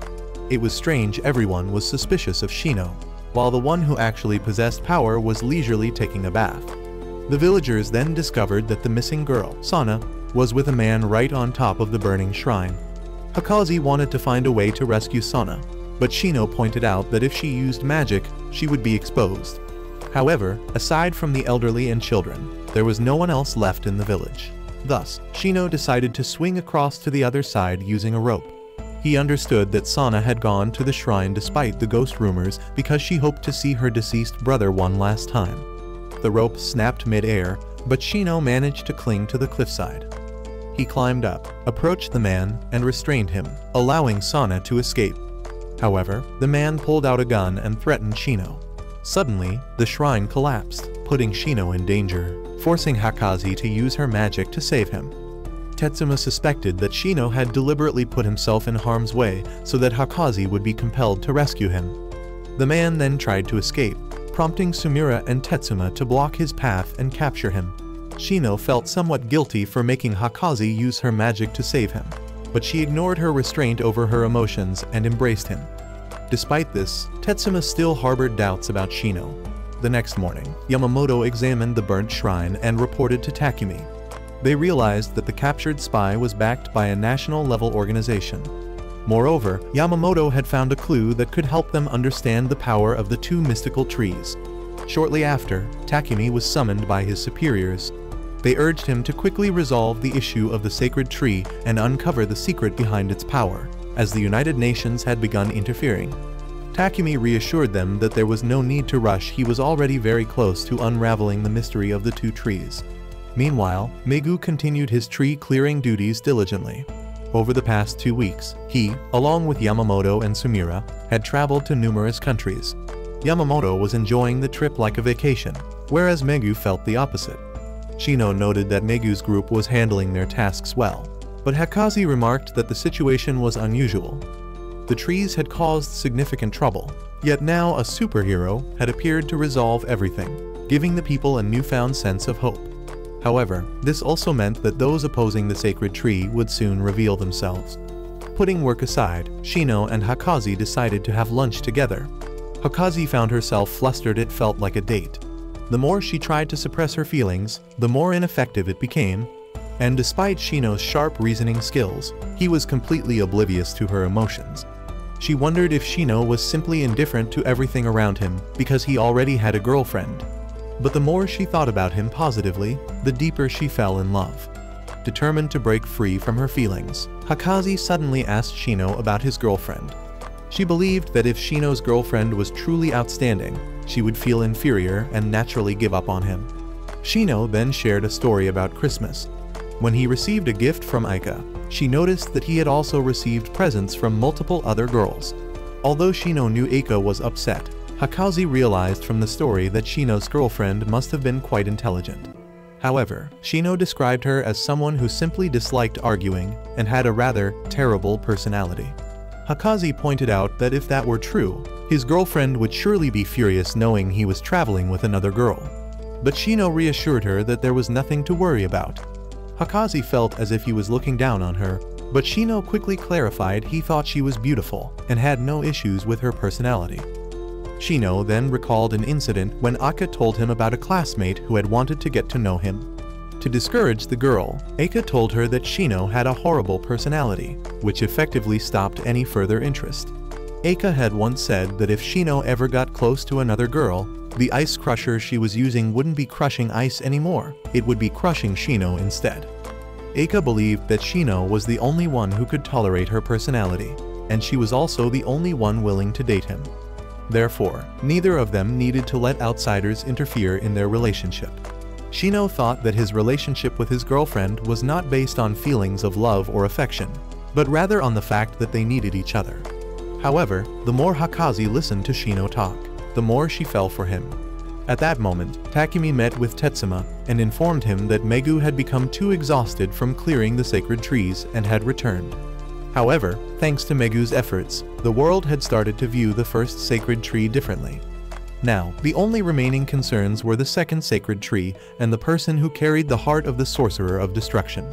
It was strange everyone was suspicious of Shino, while the one who actually possessed power was leisurely taking a bath. The villagers then discovered that the missing girl, Sana, was with a man right on top of the burning shrine. Hakazi wanted to find a way to rescue Sana, but Shino pointed out that if she used magic, she would be exposed. However, aside from the elderly and children, there was no one else left in the village. Thus, Shino decided to swing across to the other side using a rope. He understood that Sana had gone to the shrine despite the ghost rumors because she hoped to see her deceased brother one last time. The rope snapped mid-air, but Shino managed to cling to the cliffside. He climbed up, approached the man, and restrained him, allowing Sana to escape. However, the man pulled out a gun and threatened Shino. Suddenly, the shrine collapsed, putting Shino in danger, forcing Hakazi to use her magic to save him. Tetsuma suspected that Shino had deliberately put himself in harm's way so that Hakazi would be compelled to rescue him. The man then tried to escape, prompting Sumire and Tetsuma to block his path and capture him. Shino felt somewhat guilty for making Hakazi use her magic to save him, but she ignored her restraint over her emotions and embraced him. Despite this, Tetsuma still harbored doubts about Shino. The next morning, Yamamoto examined the burnt shrine and reported to Takumi. They realized that the captured spy was backed by a national-level organization. Moreover, Yamamoto had found a clue that could help them understand the power of the two mystical trees. Shortly after, Takumi was summoned by his superiors. They urged him to quickly resolve the issue of the sacred tree and uncover the secret behind its power, as the United Nations had begun interfering. Takumi reassured them that there was no need to rush, he was already very close to unraveling the mystery of the two trees. Meanwhile, Megu continued his tree-clearing duties diligently. Over the past 2 weeks, he, along with Yamamoto and Sumire, had traveled to numerous countries. Yamamoto was enjoying the trip like a vacation, whereas Megu felt the opposite. Shino noted that Megu's group was handling their tasks well, but Hakazi remarked that the situation was unusual. The trees had caused significant trouble, yet now a superhero had appeared to resolve everything, giving the people a newfound sense of hope. However, this also meant that those opposing the sacred tree would soon reveal themselves. Putting work aside, Shino and Hakazi decided to have lunch together. Hakazi found herself flustered. It felt like a date. The more she tried to suppress her feelings, the more ineffective it became, and despite Shino's sharp reasoning skills, he was completely oblivious to her emotions. She wondered if Shino was simply indifferent to everything around him because he already had a girlfriend. But the more she thought about him positively, the deeper she fell in love. Determined to break free from her feelings, Hakazi suddenly asked Shino about his girlfriend. She believed that if Shino's girlfriend was truly outstanding, she would feel inferior and naturally give up on him. Shino then shared a story about Christmas. When he received a gift from Aika, she noticed that he had also received presents from multiple other girls. Although Shino knew Aika was upset, Hikaze realized from the story that Shino's girlfriend must have been quite intelligent. However, Shino described her as someone who simply disliked arguing and had a rather terrible personality. Hikaze pointed out that if that were true, his girlfriend would surely be furious knowing he was traveling with another girl. But Shino reassured her that there was nothing to worry about. Hikaze felt as if he was looking down on her, but Shino quickly clarified he thought she was beautiful and had no issues with her personality. Shino then recalled an incident when Aika told him about a classmate who had wanted to get to know him. To discourage the girl, Aika told her that Shino had a horrible personality, which effectively stopped any further interest. Aika had once said that if Shino ever got close to another girl, the ice crusher she was using wouldn't be crushing ice anymore, it would be crushing Shino instead. Aika believed that Shino was the only one who could tolerate her personality, and she was also the only one willing to date him. Therefore, neither of them needed to let outsiders interfere in their relationship. Shino thought that his relationship with his girlfriend was not based on feelings of love or affection, but rather on the fact that they needed each other. However, the more Hikaze listened to Shino talk, the more she fell for him. At that moment, Takumi met with Tetsuma and informed him that Megu had become too exhausted from clearing the sacred trees and had returned. However, thanks to Megu's efforts, the world had started to view the first sacred tree differently. Now, the only remaining concerns were the second sacred tree and the person who carried the heart of the Sorcerer of Destruction.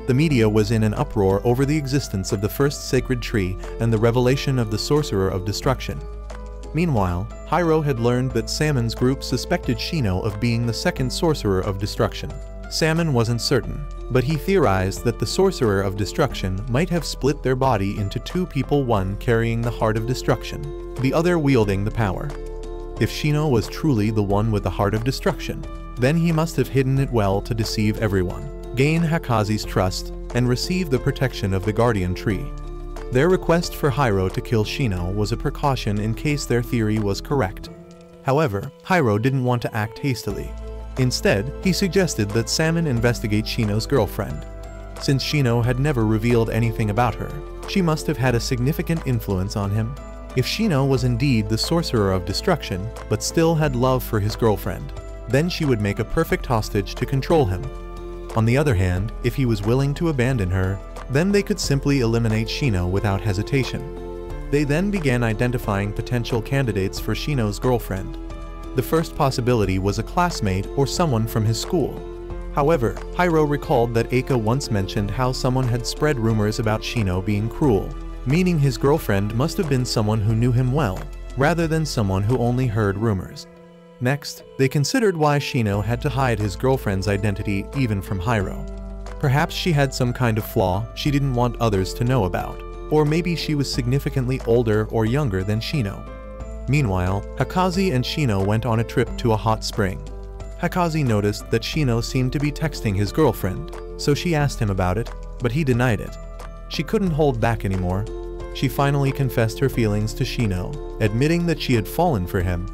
The media was in an uproar over the existence of the first sacred tree and the revelation of the Sorcerer of Destruction. Meanwhile, Hiro had learned that Salmon's group suspected Shino of being the second Sorcerer of Destruction. Salmon wasn't certain, but he theorized that the Sorcerer of Destruction might have split their body into two people, one carrying the Heart of Destruction, the other wielding the power. If Shino was truly the one with the Heart of Destruction, then he must have hidden it well to deceive everyone, gain Hikaze's trust, and receive the protection of the Guardian Tree. Their request for Hiro to kill Shino was a precaution in case their theory was correct. However, Hiro didn't want to act hastily. Instead, he suggested that Salmon investigate Shino's girlfriend. Since Shino had never revealed anything about her, she must have had a significant influence on him. If Shino was indeed the Sorcerer of Destruction, but still had love for his girlfriend, then she would make a perfect hostage to control him. On the other hand, if he was willing to abandon her, then they could simply eliminate Shino without hesitation. They then began identifying potential candidates for Shino's girlfriend. The first possibility was a classmate or someone from his school. However, Hiro recalled that Aika once mentioned how someone had spread rumors about Shino being cruel, meaning his girlfriend must have been someone who knew him well, rather than someone who only heard rumors. Next, they considered why Shino had to hide his girlfriend's identity even from Hiro. Perhaps she had some kind of flaw she didn't want others to know about, or maybe she was significantly older or younger than Shino. Meanwhile, Hikaze and Shino went on a trip to a hot spring. Hikaze noticed that Shino seemed to be texting his girlfriend, so she asked him about it, but he denied it. She couldn't hold back anymore. She finally confessed her feelings to Shino, admitting that she had fallen for him.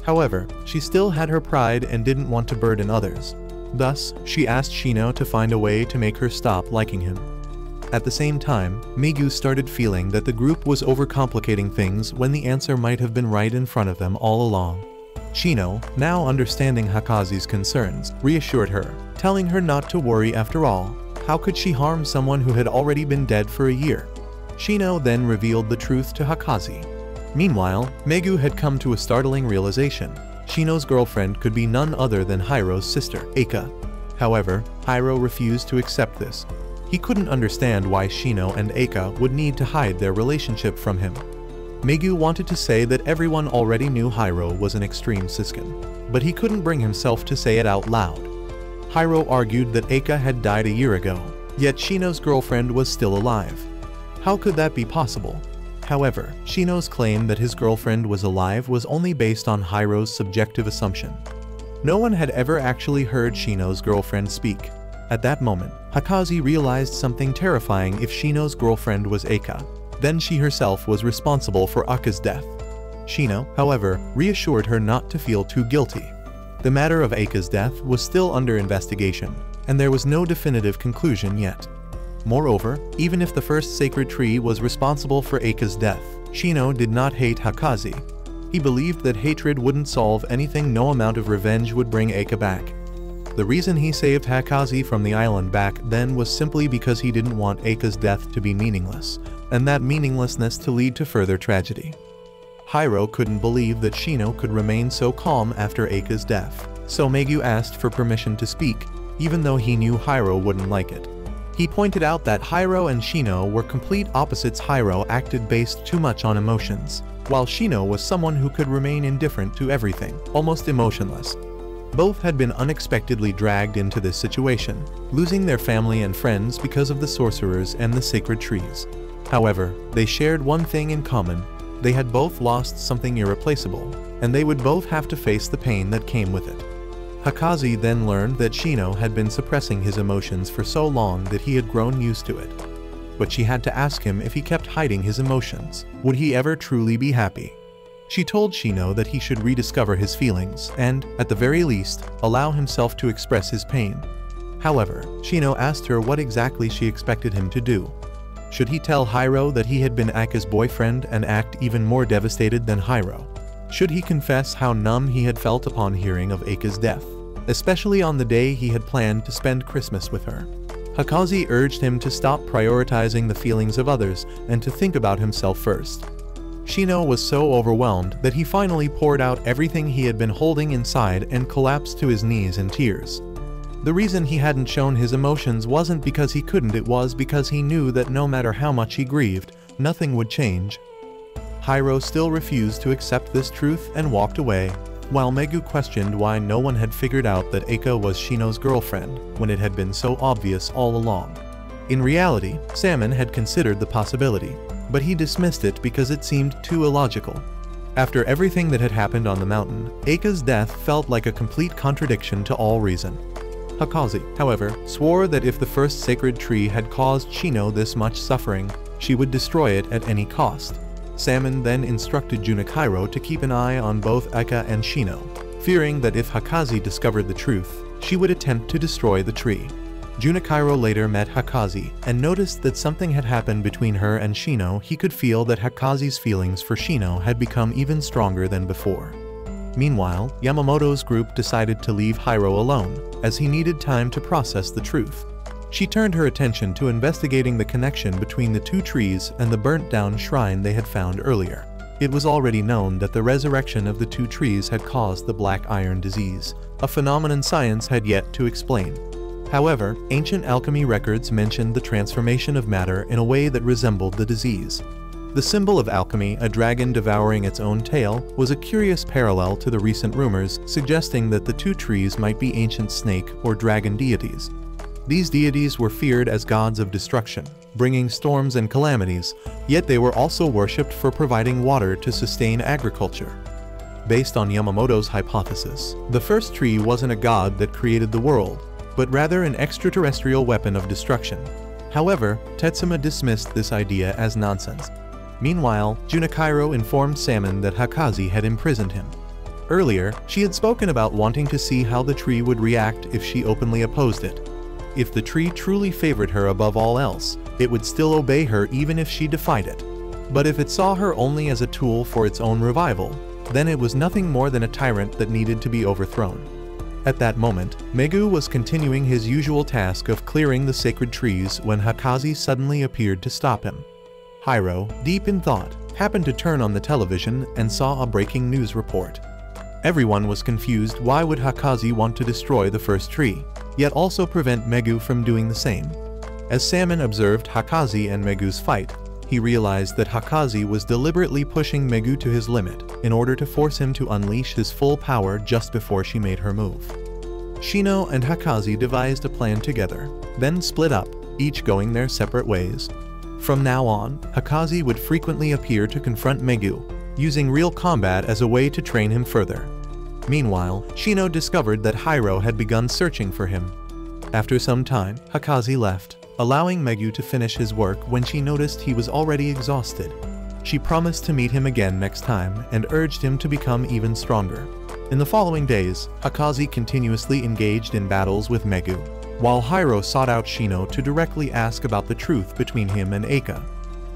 However, she still had her pride and didn't want to burden others. Thus, she asked Shino to find a way to make her stop liking him. At the same time, Megu started feeling that the group was overcomplicating things when the answer might have been right in front of them all along. Shino, now understanding Hikaze's concerns, reassured her, telling her not to worry after all. How could she harm someone who had already been dead for a year? Shino then revealed the truth to Hikaze. Meanwhile, Megu had come to a startling realization. Shino's girlfriend could be none other than Hiro's sister, Aika. However, Hiro refused to accept this. He couldn't understand why Shino and Aika would need to hide their relationship from him. Megu wanted to say that everyone already knew Hiro was an extreme siskin, but he couldn't bring himself to say it out loud. Hiro argued that Aika had died a year ago, yet Shino's girlfriend was still alive. How could that be possible? However, Shino's claim that his girlfriend was alive was only based on Hiro's subjective assumption. No one had ever actually heard Shino's girlfriend speak. At that moment, Hikaze realized something terrifying if Shino's girlfriend was Aika. then she herself was responsible for Aka's death. Shino, however, reassured her not to feel too guilty. The matter of Aka's death was still under investigation, and there was no definitive conclusion yet. Moreover, even if the first sacred tree was responsible for Aka's death, Shino did not hate Hakazi. He believed that hatred wouldn't solve anything. No amount of revenge would bring Aka back. The reason he saved Hakazi from the island back then was simply because he didn't want Aka's death to be meaningless, and that meaninglessness to lead to further tragedy. Hiro couldn't believe that Shino could remain so calm after Aka's death, so Megu asked for permission to speak, even though he knew Hiro wouldn't like it. He pointed out that Hiro and Shino were complete opposites. Hiro acted based too much on emotions, while Shino was someone who could remain indifferent to everything, almost emotionless. Both had been unexpectedly dragged into this situation, losing their family and friends because of the sorcerers and the sacred trees. However, they shared one thing in common. They had both lost something irreplaceable, and they would both have to face the pain that came with it. Hakazi then learned that Shino had been suppressing his emotions for so long that he had grown used to it. But she had to ask him if he kept hiding his emotions, would he ever truly be happy? She told Shino that he should rediscover his feelings and, at the very least, allow himself to express his pain. However, Shino asked her what exactly she expected him to do. Should he tell Hiro that he had been Aka's boyfriend and act even more devastated than Hiro? Should he confess how numb he had felt upon hearing of Aka's death, especially on the day he had planned to spend Christmas with her? Hakazi urged him to stop prioritizing the feelings of others and to think about himself first. Shino was so overwhelmed that he finally poured out everything he had been holding inside and collapsed to his knees in tears. The reason he hadn't shown his emotions wasn't because he couldn't, it was because he knew that no matter how much he grieved, nothing would change. Hiro still refused to accept this truth and walked away, while Megu questioned why no one had figured out that Aka was Shino's girlfriend when it had been so obvious all along. In reality, Salmon had considered the possibility, but he dismissed it because it seemed too illogical. After everything that had happened on the mountain, Aka's death felt like a complete contradiction to all reason. Hakazi, however, swore that if the first sacred tree had caused Shino this much suffering, she would destroy it at any cost. Salmon then instructed Junakiro to keep an eye on both Aka and Shino, fearing that if Hakazi discovered the truth, she would attempt to destroy the tree. Junakiro later met Hakazi and noticed that something had happened between her and Shino. He could feel that Hakazi's feelings for Shino had become even stronger than before. Meanwhile, Yamamoto's group decided to leave Hiro alone, as he needed time to process the truth. She turned her attention to investigating the connection between the two trees and the burnt-down shrine they had found earlier. It was already known that the resurrection of the two trees had caused the black iron disease, a phenomenon science had yet to explain. However, ancient alchemy records mentioned the transformation of matter in a way that resembled the disease. The symbol of alchemy, a dragon devouring its own tail, was a curious parallel to the recent rumors suggesting that the two trees might be ancient snake or dragon deities. These deities were feared as gods of destruction, bringing storms and calamities, yet they were also worshipped for providing water to sustain agriculture. Based on Yamamoto's hypothesis, the first tree wasn't a god that created the world, but rather an extraterrestrial weapon of destruction. However, Tetsuma dismissed this idea as nonsense. Meanwhile, Junakiro informed Salmon that Hakazi had imprisoned him. Earlier, she had spoken about wanting to see how the tree would react if she openly opposed it. If the tree truly favored her above all else, it would still obey her even if she defied it. But if it saw her only as a tool for its own revival, then it was nothing more than a tyrant that needed to be overthrown. At that moment, Megu was continuing his usual task of clearing the sacred trees when Hakazi suddenly appeared to stop him. Hiro, deep in thought, happened to turn on the television and saw a breaking news report. Everyone was confused. Why would Hakazi want to destroy the first tree, yet also prevent Megu from doing the same? As Salmon observed Hakazi and Megu's fight, he realized that Hakazi was deliberately pushing Megu to his limit in order to force him to unleash his full power just before she made her move. Shino and Hakazi devised a plan together, then split up, each going their separate ways. From now on, Hakazi would frequently appear to confront Megu, using real combat as a way to train him further. Meanwhile, Shino discovered that Hiro had begun searching for him. After some time, Hakazi left, allowing Megu to finish his work when she noticed he was already exhausted. She promised to meet him again next time and urged him to become even stronger. In the following days, Hakaze continuously engaged in battles with Megu, while Hiro sought out Shino to directly ask about the truth between him and Eika.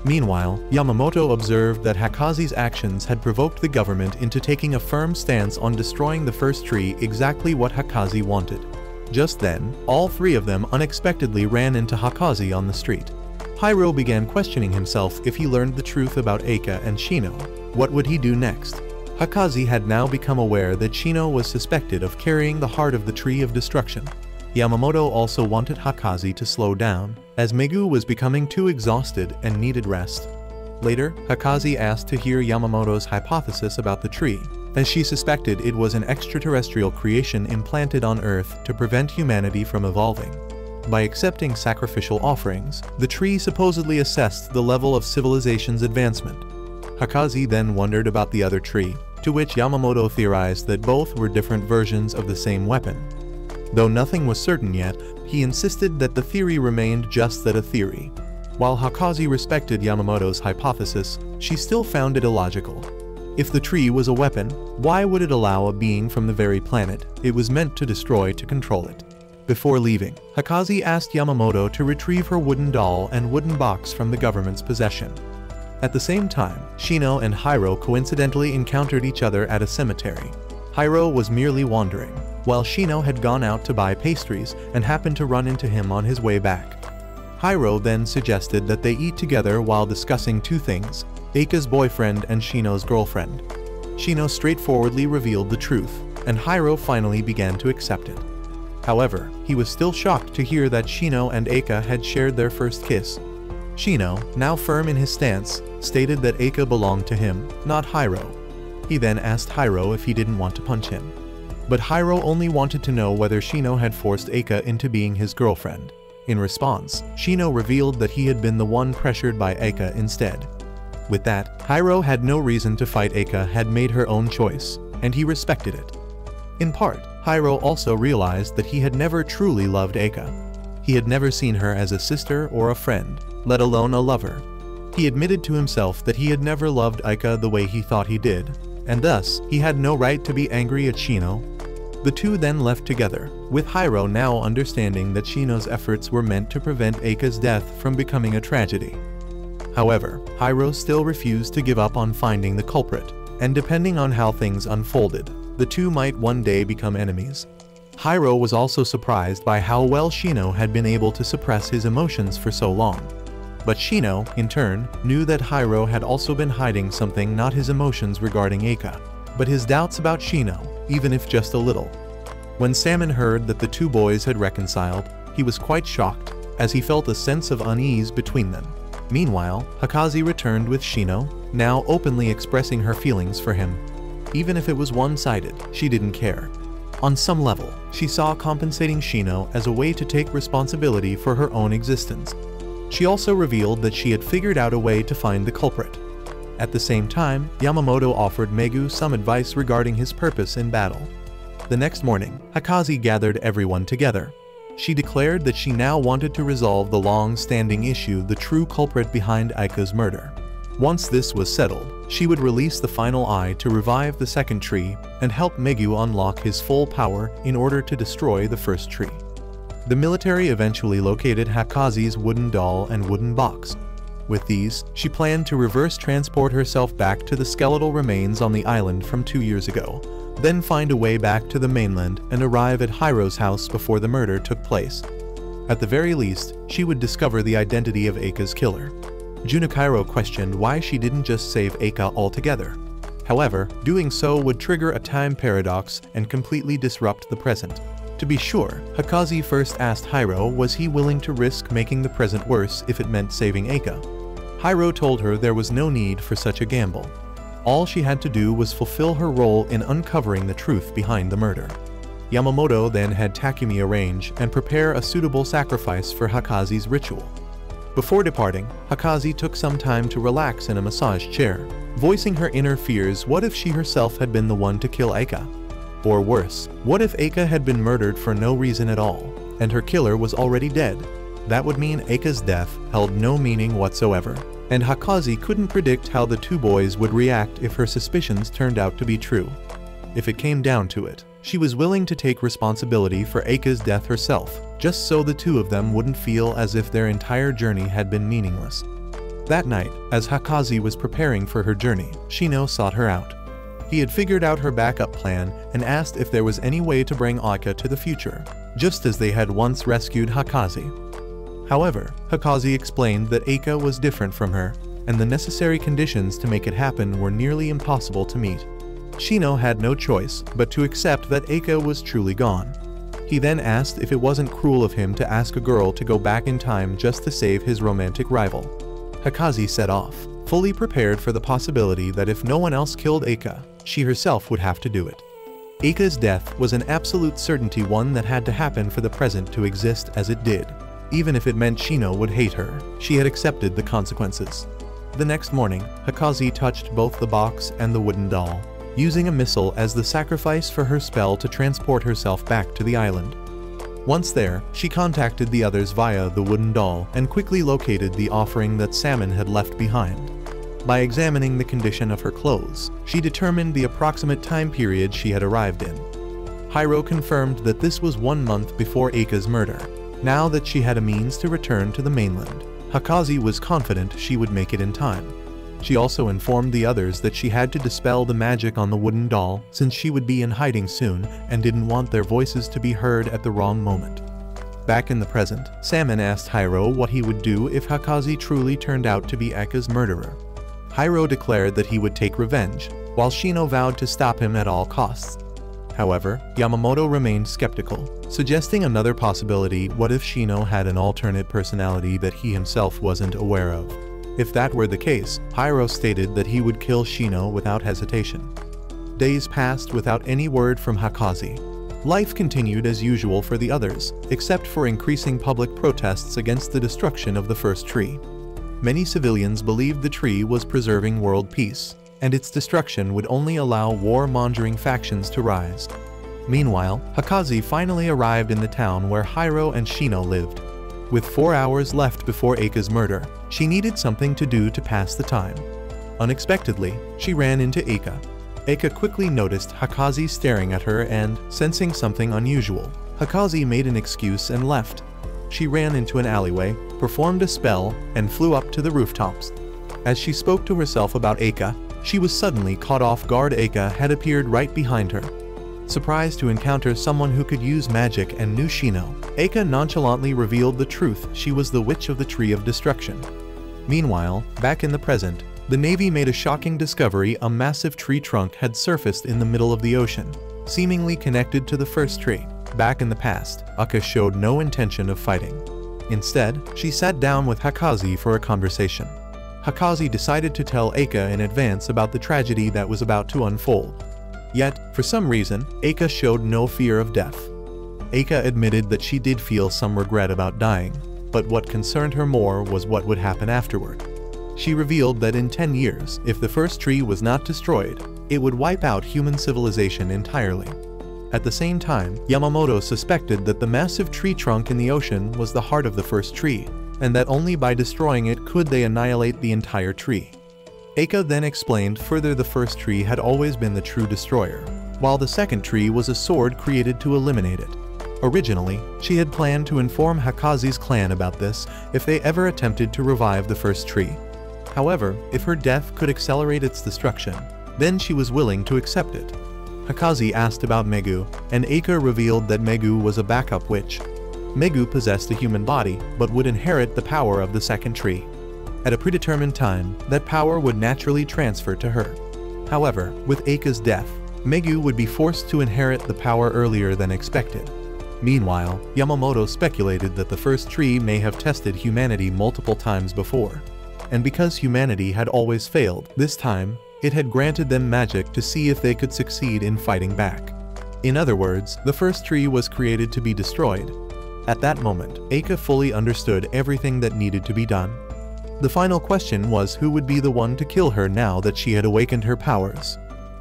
Meanwhile, Yamamoto observed that Hakaze's actions had provoked the government into taking a firm stance on destroying the first tree, exactly what Hakaze wanted. Just then, all three of them unexpectedly ran into Hakaze on the street. Hiro began questioning himself if he learned the truth about Eika and Shino. What would he do next? Hakaze had now become aware that Shino was suspected of carrying the heart of the Tree of Destruction. Yamamoto also wanted Hakaze to slow down, as Megu was becoming too exhausted and needed rest. Later, Hakaze asked to hear Yamamoto's hypothesis about the tree, as she suspected it was an extraterrestrial creation implanted on Earth to prevent humanity from evolving. By accepting sacrificial offerings, the tree supposedly assessed the level of civilization's advancement. Hakaze then wondered about the other tree, to which Yamamoto theorized that both were different versions of the same weapon. Though nothing was certain yet, he insisted that the theory remained just that, a theory. While Hakaze respected Yamamoto's hypothesis, she still found it illogical. If the tree was a weapon, why would it allow a being from the very planet it was meant to destroy to control it? Before leaving, Hakaze asked Yamamoto to retrieve her wooden doll and wooden box from the government's possession. At the same time, Shino and Hiro coincidentally encountered each other at a cemetery. Hiro was merely wandering, while Shino had gone out to buy pastries and happened to run into him on his way back. Hiro then suggested that they eat together while discussing two things: Eika's boyfriend and Shino's girlfriend. Shino straightforwardly revealed the truth, and Hiro finally began to accept it. However, he was still shocked to hear that Shino and Eika had shared their first kiss. Shino, now firm in his stance, stated that Eika belonged to him, not Hiro. He then asked Hiro if he didn't want to punch him. But Hiro only wanted to know whether Shino had forced Eika into being his girlfriend. In response, Shino revealed that he had been the one pressured by Eika instead. With that, Hiro had no reason to fight. Eika had made her own choice, and he respected it. In part, Hiro also realized that he had never truly loved Eika. He had never seen her as a sister or a friend, let alone a lover. He admitted to himself that he had never loved Eika the way he thought he did, and thus, he had no right to be angry at Shino. The two then left together, with Hiro now understanding that Shino's efforts were meant to prevent Eika's death from becoming a tragedy. However, Hiro still refused to give up on finding the culprit, and depending on how things unfolded, the two might one day become enemies. Hiro was also surprised by how well Shino had been able to suppress his emotions for so long. But Shino, in turn, knew that Hiro had also been hiding something, not his emotions regarding Eika, but his doubts about Shino, even if just a little. When Salmon heard that the two boys had reconciled, he was quite shocked, as he felt a sense of unease between them. Meanwhile, Hakaze returned with Shino, now openly expressing her feelings for him. Even if it was one-sided, she didn't care. On some level, she saw compensating Shino as a way to take responsibility for her own existence. She also revealed that she had figured out a way to find the culprit. At the same time, Yamamoto offered Megu some advice regarding his purpose in battle. The next morning, Hakaze gathered everyone together. She declared that she now wanted to resolve the long-standing issue, the true culprit behind Eika's murder. Once this was settled, she would release the final eye to revive the second tree and help Megu unlock his full power in order to destroy the first tree. The military eventually located Hakaze's wooden doll and wooden box. With these, she planned to reverse transport herself back to the skeletal remains on the island from 2 years ago, then find a way back to the mainland and arrive at Hiro's house before the murder took place. At the very least, she would discover the identity of Eika's killer. Junichiro questioned why she didn't just save Eika altogether. However, doing so would trigger a time paradox and completely disrupt the present. To be sure, Hakaze first asked Hiro was he willing to risk making the present worse if it meant saving Eika. Hiro told her there was no need for such a gamble. All she had to do was fulfill her role in uncovering the truth behind the murder. Yamamoto then had Takumi arrange and prepare a suitable sacrifice for Hakaze's ritual. Before departing, Hakaze took some time to relax in a massage chair, voicing her inner fears. What if she herself had been the one to kill Eika? Or worse, what if Eika had been murdered for no reason at all, and her killer was already dead? That would mean Eika's death held no meaning whatsoever, and Hakazi couldn't predict how the two boys would react if her suspicions turned out to be true. If it came down to it, she was willing to take responsibility for Eika's death herself, just so the two of them wouldn't feel as if their entire journey had been meaningless. That night, as Hakazi was preparing for her journey, Shino sought her out. He had figured out her backup plan and asked if there was any way to bring Eika to the future, just as they had once rescued Hakazi. However, Hakazi explained that Eika was different from her, and the necessary conditions to make it happen were nearly impossible to meet. Shino had no choice but to accept that Eika was truly gone. He then asked if it wasn't cruel of him to ask a girl to go back in time just to save his romantic rival. Hakazi set off, fully prepared for the possibility that if no one else killed Eika, she herself would have to do it. Eika's death was an absolute certainty, one that had to happen for the present to exist as it did. Even if it meant Shino would hate her, she had accepted the consequences. The next morning, Hakazi touched both the box and the wooden doll, using a missile as the sacrifice for her spell to transport herself back to the island. Once there, she contacted the others via the wooden doll and quickly located the offering that Salmon had left behind. By examining the condition of her clothes, she determined the approximate time period she had arrived in. Hiro confirmed that this was 1 month before Eika's murder. Now that she had a means to return to the mainland, Hakazi was confident she would make it in time. She also informed the others that she had to dispel the magic on the wooden doll since she would be in hiding soon and didn't want their voices to be heard at the wrong moment. Back in the present, Salmon asked Hiro what he would do if Hakazi truly turned out to be Eika's murderer. Hiro declared that he would take revenge, while Shino vowed to stop him at all costs. However, Yamamoto remained skeptical, suggesting another possibility: what if Shino had an alternate personality that he himself wasn't aware of? If that were the case, Hiro stated that he would kill Shino without hesitation. Days passed without any word from Hakazi. Life continued as usual for the others, except for increasing public protests against the destruction of the first tree. Many civilians believed the tree was preserving world peace, and its destruction would only allow war-mongering factions to rise. Meanwhile, Hakazi finally arrived in the town where Hiro and Shino lived. With 4 hours left before Eika's murder, she needed something to do to pass the time. Unexpectedly, she ran into Eika. Eika quickly noticed Hakazi staring at her and, sensing something unusual, Hakazi made an excuse and left. She ran into an alleyway, performed a spell, and flew up to the rooftops. As she spoke to herself about Eika, she was suddenly caught off guard. Eika had appeared right behind her. Surprised to encounter someone who could use magic and knew Shino, Eika nonchalantly revealed the truth: she was the Witch of the Tree of Destruction. Meanwhile, back in the present, the Navy made a shocking discovery: a massive tree trunk had surfaced in the middle of the ocean, seemingly connected to the first tree. Back in the past, Eika showed no intention of fighting. Instead, she sat down with Hakazi for a conversation. Hakazi decided to tell Eika in advance about the tragedy that was about to unfold. Yet, for some reason, Eika showed no fear of death. Eika admitted that she did feel some regret about dying, but what concerned her more was what would happen afterward. She revealed that in 10 years, if the first tree was not destroyed, it would wipe out human civilization entirely. At the same time, Yamamoto suspected that the massive tree trunk in the ocean was the heart of the first tree, and that only by destroying it could they annihilate the entire tree. Eika then explained further the first tree had always been the true destroyer, while the second tree was a sword created to eliminate it. Originally, she had planned to inform Hakazi's clan about this if they ever attempted to revive the first tree. However, if her death could accelerate its destruction, then she was willing to accept it. Hakazi asked about Megu, and Eika revealed that Megu was a backup witch. Megu possessed a human body, but would inherit the power of the second tree. At a predetermined time, that power would naturally transfer to her. However, with Eika's death, Megu would be forced to inherit the power earlier than expected. Meanwhile, Yamamoto speculated that the first tree may have tested humanity multiple times before. And because humanity had always failed, this time, it had granted them magic to see if they could succeed in fighting back. In other words, the first tree was created to be destroyed. At that moment, Eika fully understood everything that needed to be done. The final question was who would be the one to kill her now that she had awakened her powers.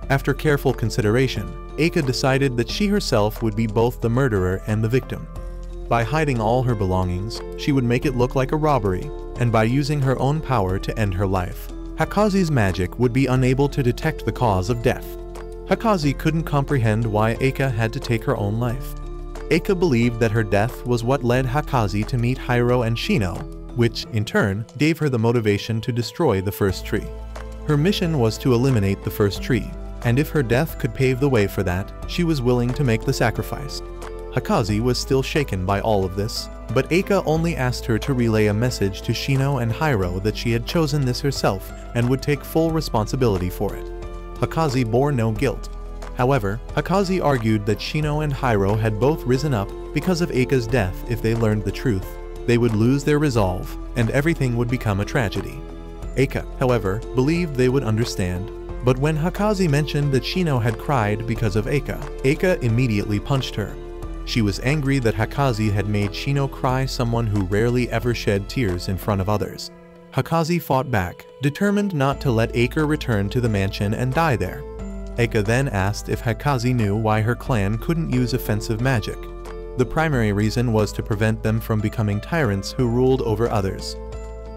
After careful consideration, Eika decided that she herself would be both the murderer and the victim. By hiding all her belongings, she would make it look like a robbery, and by using her own power to end her life, Hakazi's magic would be unable to detect the cause of death. Hakazi couldn't comprehend why Eika had to take her own life. Eika believed that her death was what led Hakazi to meet Hiro and Shino, which, in turn, gave her the motivation to destroy the first tree. Her mission was to eliminate the first tree, and if her death could pave the way for that, she was willing to make the sacrifice. Hakazi was still shaken by all of this, but Eika only asked her to relay a message to Shino and Hiro that she had chosen this herself and would take full responsibility for it. Hakazi bore no guilt. However, Hakazi argued that Shino and Hiro had both risen up because of Eika's death. If they learned the truth, they would lose their resolve, and everything would become a tragedy. Eika, however, believed they would understand. But when Hakazi mentioned that Shino had cried because of Eika, Eika immediately punched her. She was angry that Hakazi had made Shino cry, someone who rarely ever shed tears in front of others. Hakazi fought back, determined not to let Eika return to the mansion and die there. Eika then asked if Hakazi knew why her clan couldn't use offensive magic. The primary reason was to prevent them from becoming tyrants who ruled over others.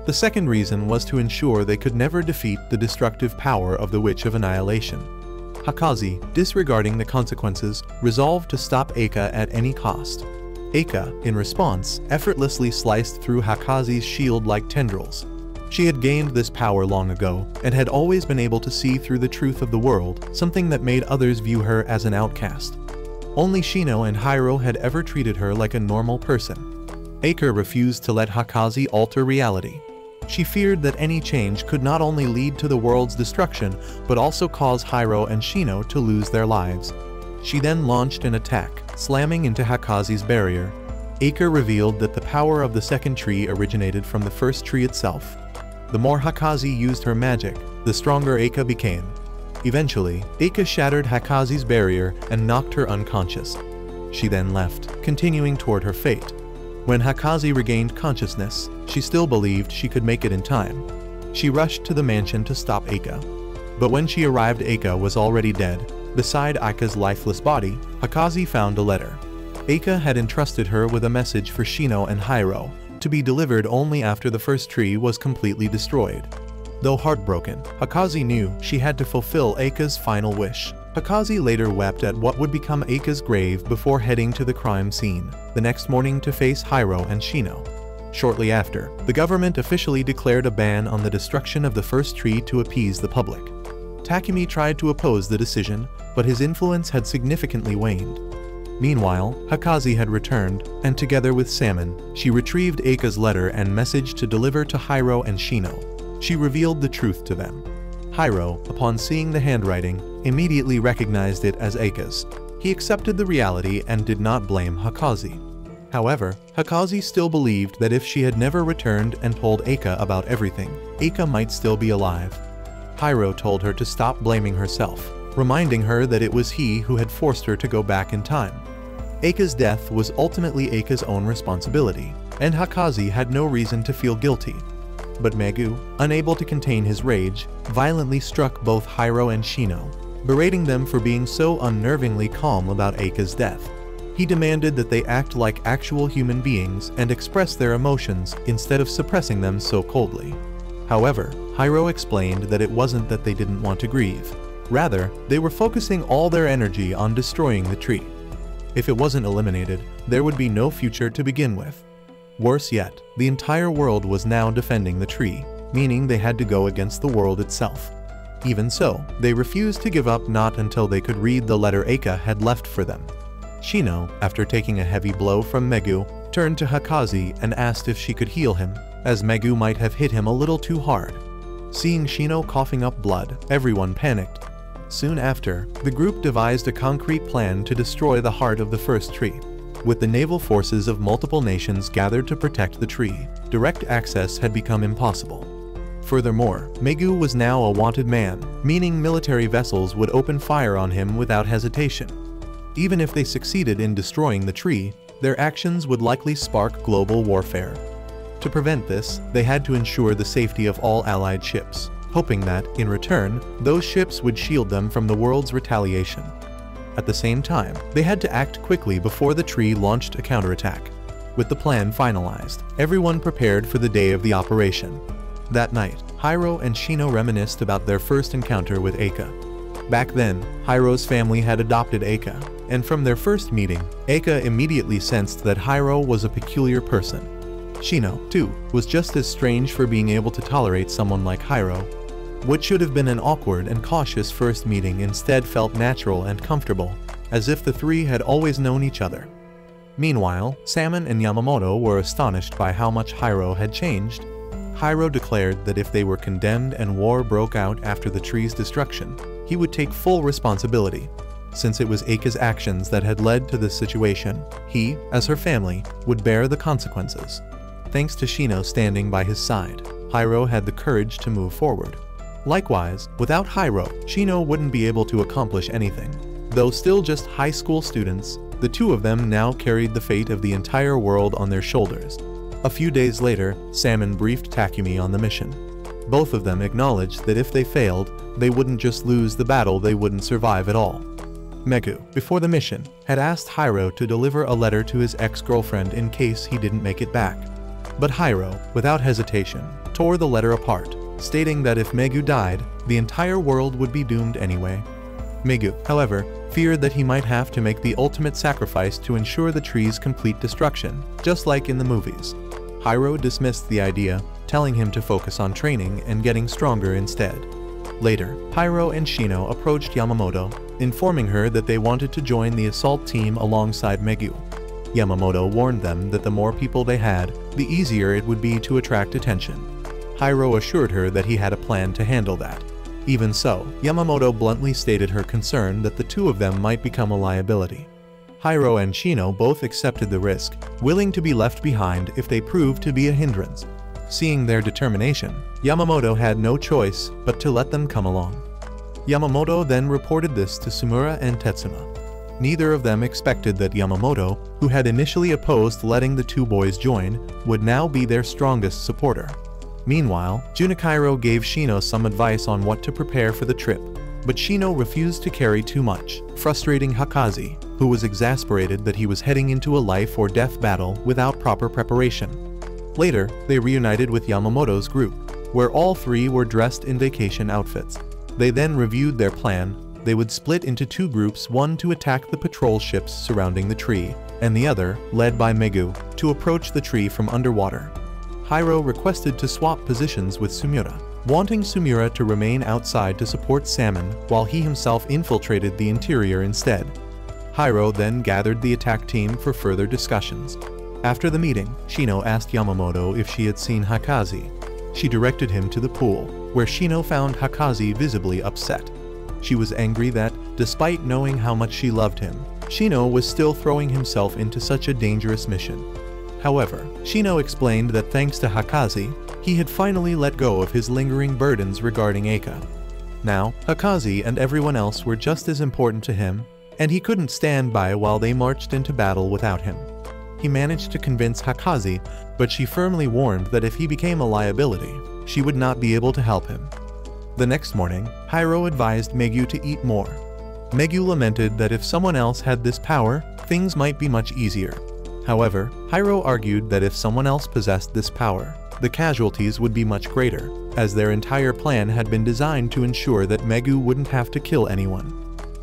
The second reason was to ensure they could never defeat the destructive power of the Witch of Annihilation. Hakazi, disregarding the consequences, resolved to stop Eika at any cost. Eika, in response, effortlessly sliced through Hakazi's shield like tendrils. She had gained this power long ago, and had always been able to see through the truth of the world, something that made others view her as an outcast. Only Shino and Hiro had ever treated her like a normal person. Eika refused to let Hakazi alter reality. She feared that any change could not only lead to the world's destruction, but also cause Hiro and Shino to lose their lives. She then launched an attack, slamming into Hakazi's barrier. Eika revealed that the power of the second tree originated from the first tree itself. The more Hakazi used her magic, the stronger Eika became. Eventually, Eika shattered Hakazi's barrier and knocked her unconscious. She then left, continuing toward her fate. When Hakazi regained consciousness, she still believed she could make it in time. She rushed to the mansion to stop Eika. But when she arrived, Eika was already dead. Beside Eika's lifeless body, Hakazi found a letter. Eika had entrusted her with a message for Shino and Hiro, to be delivered only after the first tree was completely destroyed. Though heartbroken, Hakazi knew she had to fulfill Eika's final wish. Hakazi later wept at what would become Eika's grave before heading to the crime scene the next morning to face Hiro and Shino. Shortly after, the government officially declared a ban on the destruction of the first tree to appease the public. Takumi tried to oppose the decision, but his influence had significantly waned. Meanwhile, Hakazi had returned, and together with Salmon, she retrieved Eika's letter and message to deliver to Hiro and Shino. She revealed the truth to them. Hiro, upon seeing the handwriting, immediately recognized it as Eika's. He accepted the reality and did not blame Hakazi. However, Hakazi still believed that if she had never returned and told Eika about everything, Eika might still be alive. Hiro told her to stop blaming herself, reminding her that it was he who had forced her to go back in time. Eika's death was ultimately Eika's own responsibility, and Hakazi had no reason to feel guilty. But Megu, unable to contain his rage, violently struck both Hiro and Shino, berating them for being so unnervingly calm about Eika's death. He demanded that they act like actual human beings and express their emotions instead of suppressing them so coldly. However, Hiro explained that it wasn't that they didn't want to grieve. Rather, they were focusing all their energy on destroying the tree. If it wasn't eliminated, there would be no future to begin with. Worse yet, the entire world was now defending the tree, meaning they had to go against the world itself. Even so, they refused to give up not until they could read the letter Eika had left for them. Shino, after taking a heavy blow from Megu, turned to Hakazi and asked if she could heal him, as Megu might have hit him a little too hard. Seeing Shino coughing up blood, everyone panicked. Soon after, the group devised a concrete plan to destroy the heart of the first tree. With the naval forces of multiple nations gathered to protect the tree, direct access had become impossible. Furthermore, Megu was now a wanted man, meaning military vessels would open fire on him without hesitation. Even if they succeeded in destroying the tree, their actions would likely spark global warfare. To prevent this, they had to ensure the safety of all allied ships, hoping that, in return, those ships would shield them from the world's retaliation. At the same time, they had to act quickly before the tree launched a counterattack. With the plan finalized, everyone prepared for the day of the operation. That night, Hiro and Shino reminisced about their first encounter with Eika. Back then, Hiro's family had adopted Eika, and from their first meeting, Eika immediately sensed that Hiro was a peculiar person. Shino, too, was just as strange for being able to tolerate someone like Hiro. What should have been an awkward and cautious first meeting instead felt natural and comfortable, as if the three had always known each other. Meanwhile, Salmon and Yamamoto were astonished by how much Hiro had changed. Hiro declared that if they were condemned and war broke out after the tree's destruction, he would take full responsibility. Since it was Eika's actions that had led to this situation, he, as her family, would bear the consequences. Thanks to Shino standing by his side, Hiro had the courage to move forward. Likewise, without Hiro, Shino wouldn't be able to accomplish anything. Though still just high school students, the two of them now carried the fate of the entire world on their shoulders. A few days later, Salmon briefed Takumi on the mission. Both of them acknowledged that if they failed, they wouldn't just lose the battle, they wouldn't survive at all. Megu, before the mission, had asked Hiro to deliver a letter to his ex-girlfriend in case he didn't make it back. But Hiro, without hesitation, tore the letter apart, stating that if Megu died, the entire world would be doomed anyway. Megu, however, feared that he might have to make the ultimate sacrifice to ensure the tree's complete destruction, just like in the movies. Hiro dismissed the idea, telling him to focus on training and getting stronger instead. Later, Hiro and Shino approached Yamamoto, informing her that they wanted to join the assault team alongside Megu. Yamamoto warned them that the more people they had, the easier it would be to attract attention. Hiro assured her that he had a plan to handle that. Even so, Yamamoto bluntly stated her concern that the two of them might become a liability. Hiro and Shino both accepted the risk, willing to be left behind if they proved to be a hindrance. Seeing their determination, Yamamoto had no choice but to let them come along. Yamamoto then reported this to Sumura and Tetsuma. Neither of them expected that Yamamoto, who had initially opposed letting the two boys join, would now be their strongest supporter. Meanwhile, Junichiro gave Shino some advice on what to prepare for the trip, but Shino refused to carry too much, frustrating Hakazi, who was exasperated that he was heading into a life or death battle without proper preparation. Later, they reunited with Yamamoto's group, where all three were dressed in vacation outfits. They then reviewed their plan. They would split into two groups, one to attack the patrol ships surrounding the tree, and the other, led by Megu, to approach the tree from underwater. Hiro requested to swap positions with Sumura, wanting Sumura to remain outside to support Salmon while he himself infiltrated the interior instead. Hiro then gathered the attack team for further discussions. After the meeting, Shino asked Yamamoto if she had seen Hakazi. She directed him to the pool, where Shino found Hakazi visibly upset. She was angry that, despite knowing how much she loved him, Shino was still throwing himself into such a dangerous mission. However, Shino explained that thanks to Hakazi, he had finally let go of his lingering burdens regarding Eika. Now, Hakazi and everyone else were just as important to him, and he couldn't stand by while they marched into battle without him. He managed to convince Hakazi, but she firmly warned that if he became a liability, she would not be able to help him. The next morning, Hiro advised Megu to eat more. Megu lamented that if someone else had this power, things might be much easier. However, Hiro argued that if someone else possessed this power, the casualties would be much greater, as their entire plan had been designed to ensure that Megu wouldn't have to kill anyone.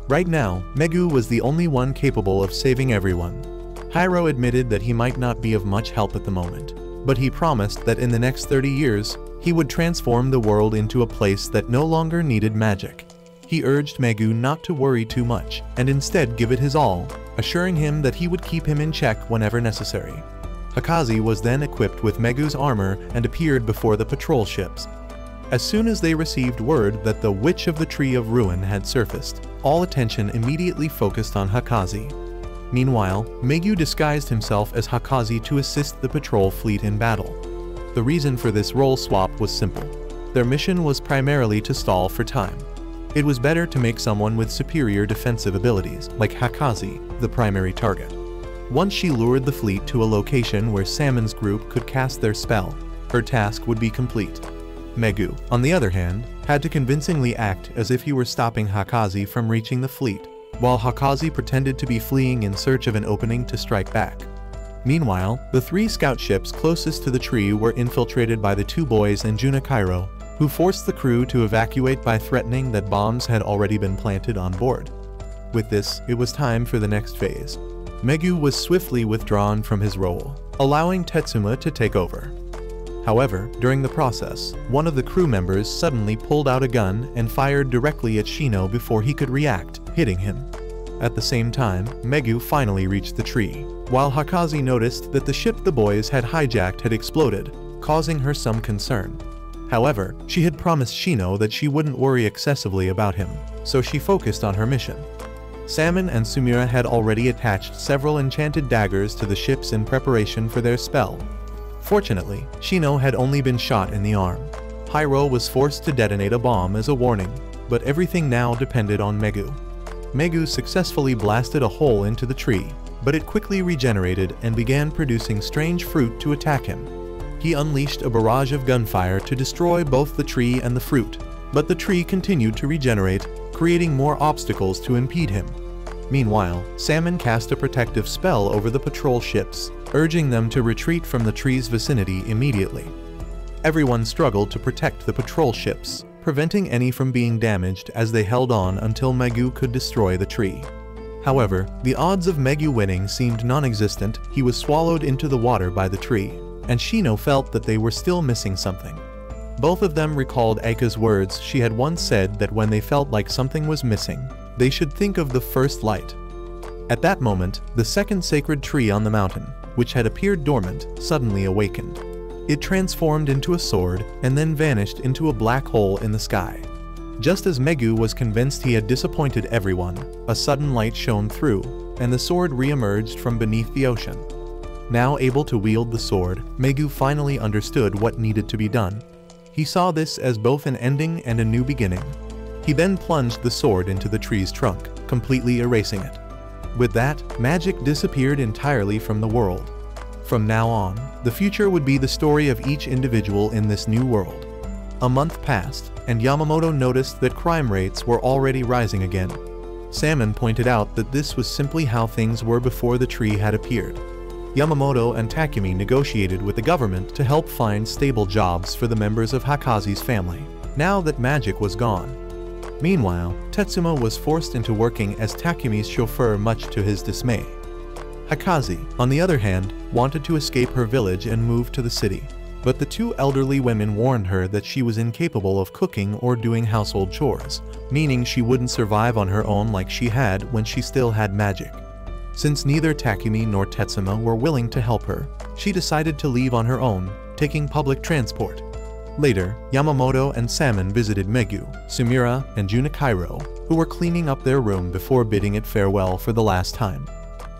Right now, Megu was the only one capable of saving everyone. Hiro admitted that he might not be of much help at the moment, but he promised that in the next 30 years, he would transform the world into a place that no longer needed magic. He urged Megu not to worry too much, and instead give it his all, assuring him that he would keep him in check whenever necessary. Hakazi was then equipped with Megu's armor and appeared before the patrol ships. As soon as they received word that the Witch of the Tree of Ruin had surfaced, all attention immediately focused on Hakazi. Meanwhile, Megu disguised himself as Hakazi to assist the patrol fleet in battle. The reason for this role swap was simple. Their mission was primarily to stall for time. It was better to make someone with superior defensive abilities, like Hakazi, the primary target. Once she lured the fleet to a location where Salmon's group could cast their spell, her task would be complete. Megu, on the other hand, had to convincingly act as if he were stopping Hakazi from reaching the fleet, while Hakazi pretended to be fleeing in search of an opening to strike back. Meanwhile, the 3 scout ships closest to the tree were infiltrated by the 2 boys and Junakairo, who forced the crew to evacuate by threatening that bombs had already been planted on board. With this, it was time for the next phase. Megu was swiftly withdrawn from his role, allowing Tetsuma to take over. However, during the process, one of the crew members suddenly pulled out a gun and fired directly at Shino before he could react, hitting him. At the same time, Megu finally reached the tree, while Hakaze noticed that the ship the boys had hijacked had exploded, causing her some concern. However, she had promised Shino that she wouldn't worry excessively about him, so she focused on her mission. Salmon and Sumira had already attached several enchanted daggers to the ships in preparation for their spell. Fortunately, Shino had only been shot in the arm. Hyro was forced to detonate a bomb as a warning, but everything now depended on Megu. Megu successfully blasted a hole into the tree, but it quickly regenerated and began producing strange fruit to attack him. He unleashed a barrage of gunfire to destroy both the tree and the fruit, but the tree continued to regenerate, creating more obstacles to impede him. Meanwhile, Salmon cast a protective spell over the patrol ships, urging them to retreat from the tree's vicinity immediately. Everyone struggled to protect the patrol ships, preventing any from being damaged as they held on until Megu could destroy the tree. However, the odds of Megu winning seemed non-existent. He was swallowed into the water by the tree, and Shino felt that they were still missing something. Both of them recalled Eika's words. She had once said that when they felt like something was missing, they should think of the first light. At that moment, the second sacred tree on the mountain, which had appeared dormant, suddenly awakened. It transformed into a sword and then vanished into a black hole in the sky. Just as Megu was convinced he had disappointed everyone, a sudden light shone through, and the sword re-emerged from beneath the ocean. Now able to wield the sword, Megu finally understood what needed to be done. He saw this as both an ending and a new beginning. He then plunged the sword into the tree's trunk, completely erasing it. With that, magic disappeared entirely from the world. From now on, the future would be the story of each individual in this new world. A month passed, and Yamamoto noticed that crime rates were already rising again. Salmon pointed out that this was simply how things were before the tree had appeared. Yamamoto and Takumi negotiated with the government to help find stable jobs for the members of Hakaze's family, now that magic was gone. Meanwhile, Tetsuma was forced into working as Takumi's chauffeur, much to his dismay. Hakaze, on the other hand, wanted to escape her village and move to the city, but the 2 elderly women warned her that she was incapable of cooking or doing household chores, meaning she wouldn't survive on her own like she had when she still had magic. Since neither Takumi nor Tetsuma were willing to help her, she decided to leave on her own, taking public transport. Later, Yamamoto and Salmon visited Megu, Sumira, and Junakairo, who were cleaning up their room before bidding it farewell for the last time.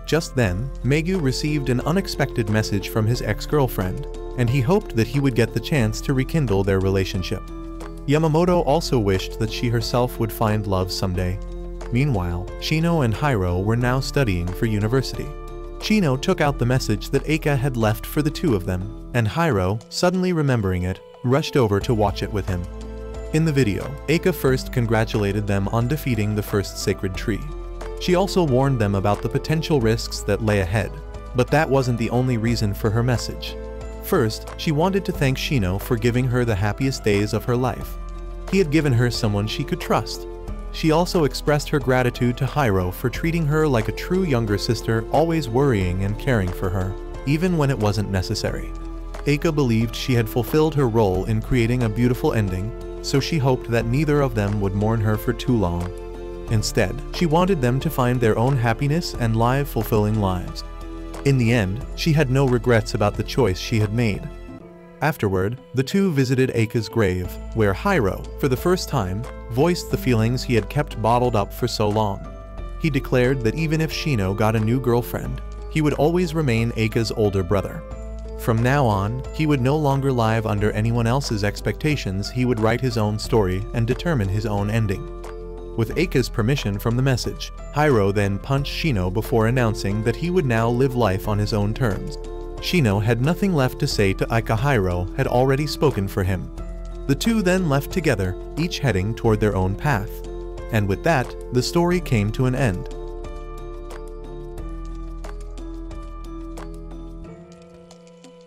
Just then, Megu received an unexpected message from his ex-girlfriend, and he hoped that he would get the chance to rekindle their relationship. Yamamoto also wished that she herself would find love someday. Meanwhile, Shino and Hyro were now studying for university. Shino took out the message that Eika had left for the 2 of them, and Hyro, suddenly remembering it, rushed over to watch it with him. In the video, Eika first congratulated them on defeating the first sacred tree. She also warned them about the potential risks that lay ahead, but that wasn't the only reason for her message. First, she wanted to thank Shino for giving her the happiest days of her life. He had given her someone she could trust. She also expressed her gratitude to Hyro for treating her like a true younger sister, always worrying and caring for her, even when it wasn't necessary. Eika believed she had fulfilled her role in creating a beautiful ending, so she hoped that neither of them would mourn her for too long. Instead, she wanted them to find their own happiness and live fulfilling lives. In the end, she had no regrets about the choice she had made. Afterward, the 2 visited Eika's grave, where Hyro, for the first time, voiced the feelings he had kept bottled up for so long. He declared that even if Shino got a new girlfriend, he would always remain Eika's older brother. From now on, he would no longer live under anyone else's expectations. He would write his own story and determine his own ending. With Eika's permission from the message, Hyro then punched Shino before announcing that he would now live life on his own terms. Shino had nothing left to say to Eika. Hyro had already spoken for him. The 2 then left together, each heading toward their own path. And with that, the story came to an end.